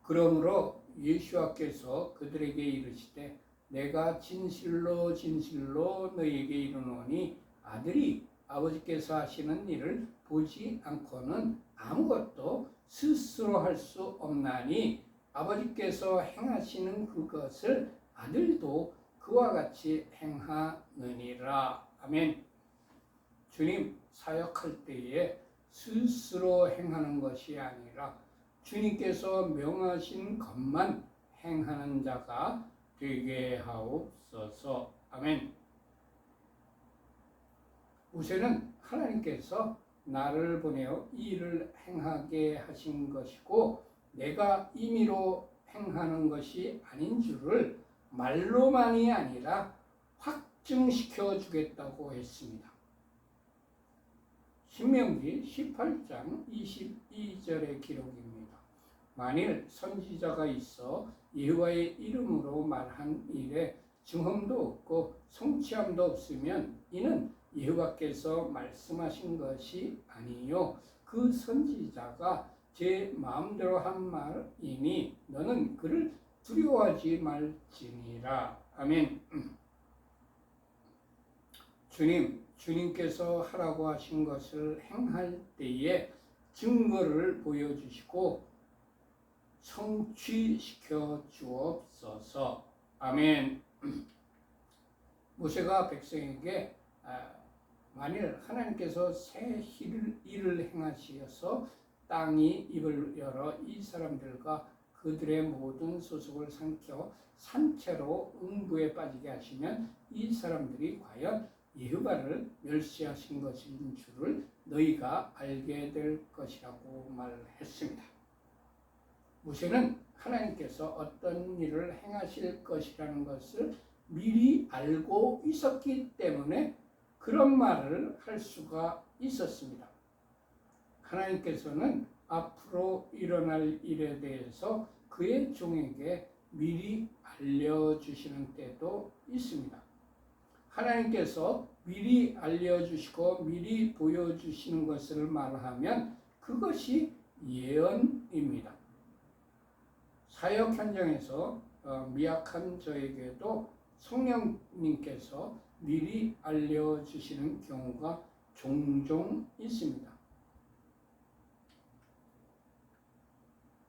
그러므로 예수께서 그들에게 이르시되 내가 진실로 진실로 너희에게 이르노니 아들이 아버지께서 하시는 일을 보지 않고는 아무것도 스스로 할 수 없나니 아버지께서 행하시는 그것을 아들도 그와 같이 행하느니라. 아멘. 주님 사역할 때에 스스로 행하는 것이 아니라 주님께서 명하신 것만 행하는 자가 되게 하옵소서. 아멘. 모세는 하나님께서 나를 보내어 이 일을 행하게 하신 것이고 내가 임의로 행하는 것이 아닌 줄을 말로만이 아니라 확증시켜 주겠다고 했습니다. 신명기 18장 22절의 기록입니다. 만일 선지자가 있어 여호와의 이름으로 말한 일에 증언도 없고 성취함도 없으면 이는 여호와께서 말씀하신 것이 아니요 그 선지자가 제 마음대로 한 말이니 너는 그를 두려워하지 말지니라. 아멘. 주님께서 하라고 하신 것을 행할 때에 증거를 보여주시고 성취시켜 주옵소서. 아멘. 모세가 백성에게 만일 하나님께서 새 일을 행하시어서 땅이 입을 열어 이 사람들과 그들의 모든 소속을 삼켜 산채로 응부에 빠지게 하시면 이 사람들이 과연 여호와를 멸시하신 것인 줄을 너희가 알게 될 것이라고 말했습니다. 모세는 하나님께서 어떤 일을 행하실 것이라는 것을 미리 알고 있었기 때문에 그런 말을 할 수가 있었습니다. 하나님께서는 앞으로 일어날 일에 대해서 그의 종에게 미리 알려주시는 때도 있습니다. 하나님께서 미리 알려주시고 미리 보여주시는 것을 말하면 그것이 예언입니다. 사역 현장에서 미약한 저에게도 성령님께서 미리 알려주시는 경우가 종종 있습니다.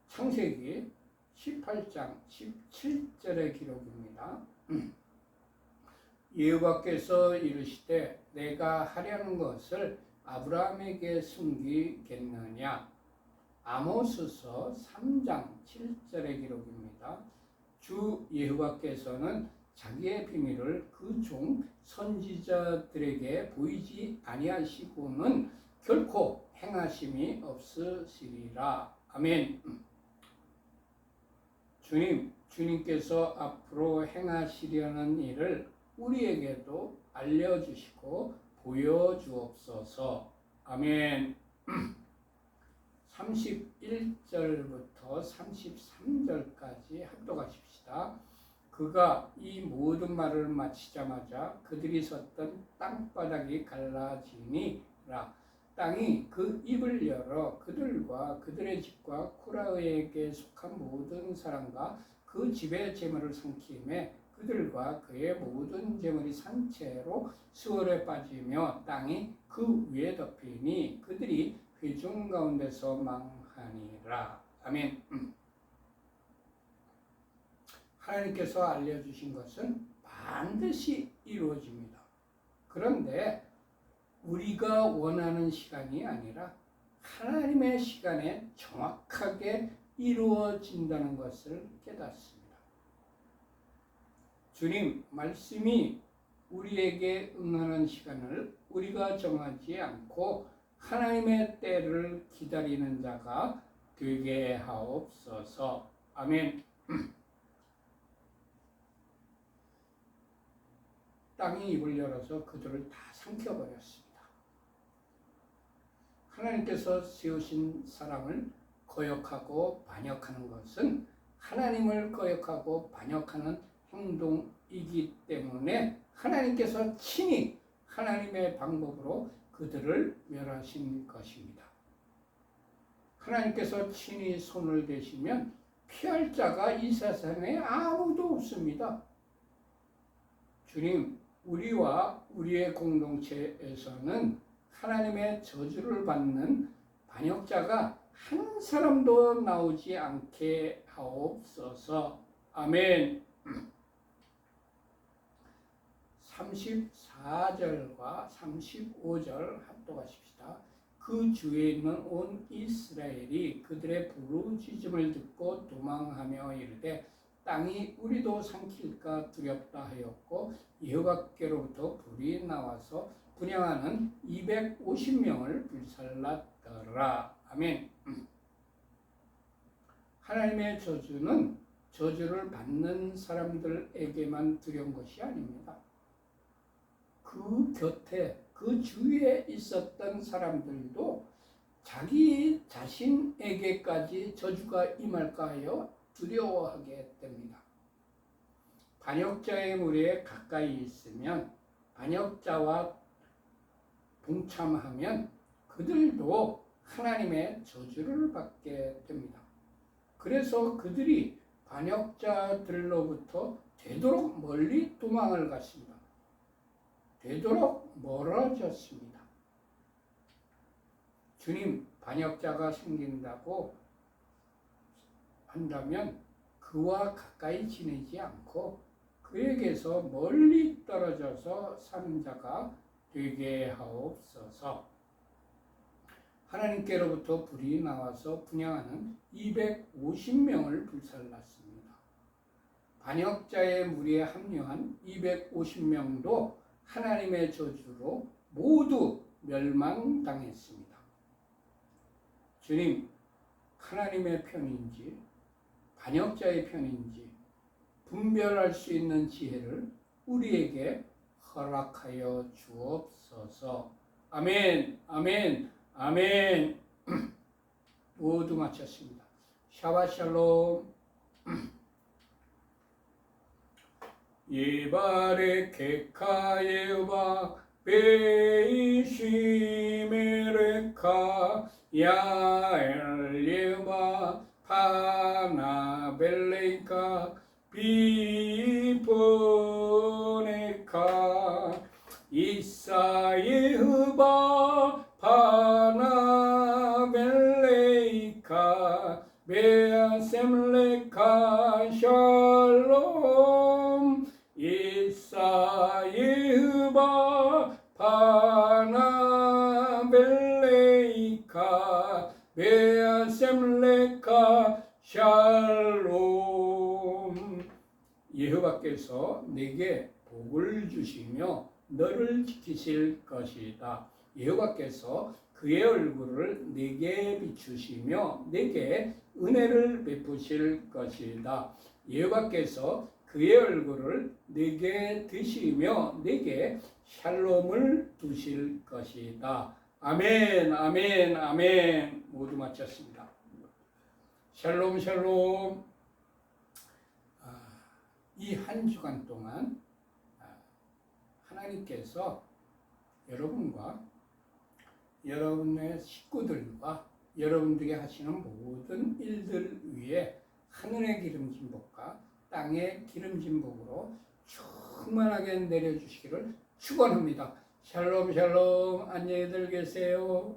창세기 18장 17절의 기록입니다. 여호와께서 이르시되 내가 하려는 것을 아브라함에게 숨기겠느냐. 아모스서 3장 7절의 기록입니다. 주 여호와께서는 자기의 비밀을 그 종 선지자들에게 보이지 아니하시고는 결코 행하심이 없으시리라. 아멘. 주님께서 앞으로 행하시려는 일을 우리에게도 알려주시고 보여주옵소서. 아멘. 31절부터 33절까지 합독하십시다. 그가 이 모든 말을 마치자마자 그들이 섰던 땅바닥이 갈라지니라. 땅이 그 입을 열어 그들과 그들의 집과 코라에게 속한 모든 사람과 그 집의 재물을 삼키매 그들과 그의 모든 재물이 산채로 수월에 빠지며 땅이 그 위에 덮이니 그들이 회중 가운데서 망하니라. 아멘. 하나님께서 알려주신 것은 반드시 이루어집니다. 그런데 우리가 원하는 시간이 아니라 하나님의 시간에 정확하게 이루어진다는 것을 깨닫습니다. 주님 말씀이 우리에게 응하는 시간을 우리가 정하지 않고 하나님의 때를 기다리는 자가 되게 하옵소서. 아멘. 땅이 입을 열어서 그들을 다 삼켜버렸습니다. 하나님께서 세우신 사람을 거역하고 반역하는 것은 하나님을 거역하고 반역하는 행동이기 때문에 하나님께서 친히 하나님의 방법으로 그들을 멸하신 것입니다. 하나님께서 친히 손을 대시면 피할 자가 이 세상에 아무도 없습니다. 주님, 우리와 우리의 공동체에서는 하나님의 저주를 받는 반역자가 한 사람도 나오지 않게 하옵소서. 아멘. 34절과 35절 합독하십시다. 그 주에 있는 온 이스라엘이 그들의 부르짖음을 듣고 도망하며 이르되 땅이 우리도 삼킬까 두렵다 하였고 여호와께로부터 불이 나와서 분향하는 250명을 불살랐더라. 아멘. 하나님의 저주는 저주를 받는 사람들에게만 두려운 것이 아닙니다. 그 곁에 그 주위에 있었던 사람들도 자기 자신에게까지 저주가 임할까 하여 두려워하게 됩니다. 반역자의 무리에 가까이 있으면 반역자와 동참하면 그들도 하나님의 저주를 받게 됩니다. 그래서 그들이 반역자들로부터 되도록 멀리 도망을 갔습니다. 되도록 멀어졌습니다. 주님, 반역자가 생긴다고 한다면 그와 가까이 지내지 않고 그에게서 멀리 떨어져서 사는 자가 되게 하옵소서. 하나님께로부터 불이 나와서 분향하는 250명을 불살랐습니다. 반역자의 무리에 합류한 250명도 하나님의 저주로 모두 멸망당했습니다. 주님, 하나님의 편인지 반역자의 편인지 분별할 수 있는 지혜를 우리에게 허락하여 주옵소서. 아멘, 아멘, 아멘. 모두 마쳤습니다. 샤ባት 샬롬. 예바레케카 예바 베이시메레카 야엘 예바 파나벨레카 비포네카 이사예흐바 파나벨레카 베아셈레카 샬롬 이사예흐바 파나벨레카 베아셈레카 샬롬. 여호와께서 내게 복을 주시며 너를 지키실 것이다. 여호와께서 그의 얼굴을 내게 비추시며 내게 은혜를 베푸실 것이다. 여호와께서 그의 얼굴을 내게 드시며 내게 샬롬을 두실 것이다. 아멘, 아멘, 아멘. 모두 마쳤습니다. 샬롬, 샬롬. 이 한 주간 동안 하나님께서 여러분과 여러분의 식구들과 여러분들에게 하시는 모든 일들 위에 하늘의 기름진 복과 땅의 기름진 복으로 충만하게 내려주시기를 축원합니다. 샬롬 샬롬. 안녕히들 계세요.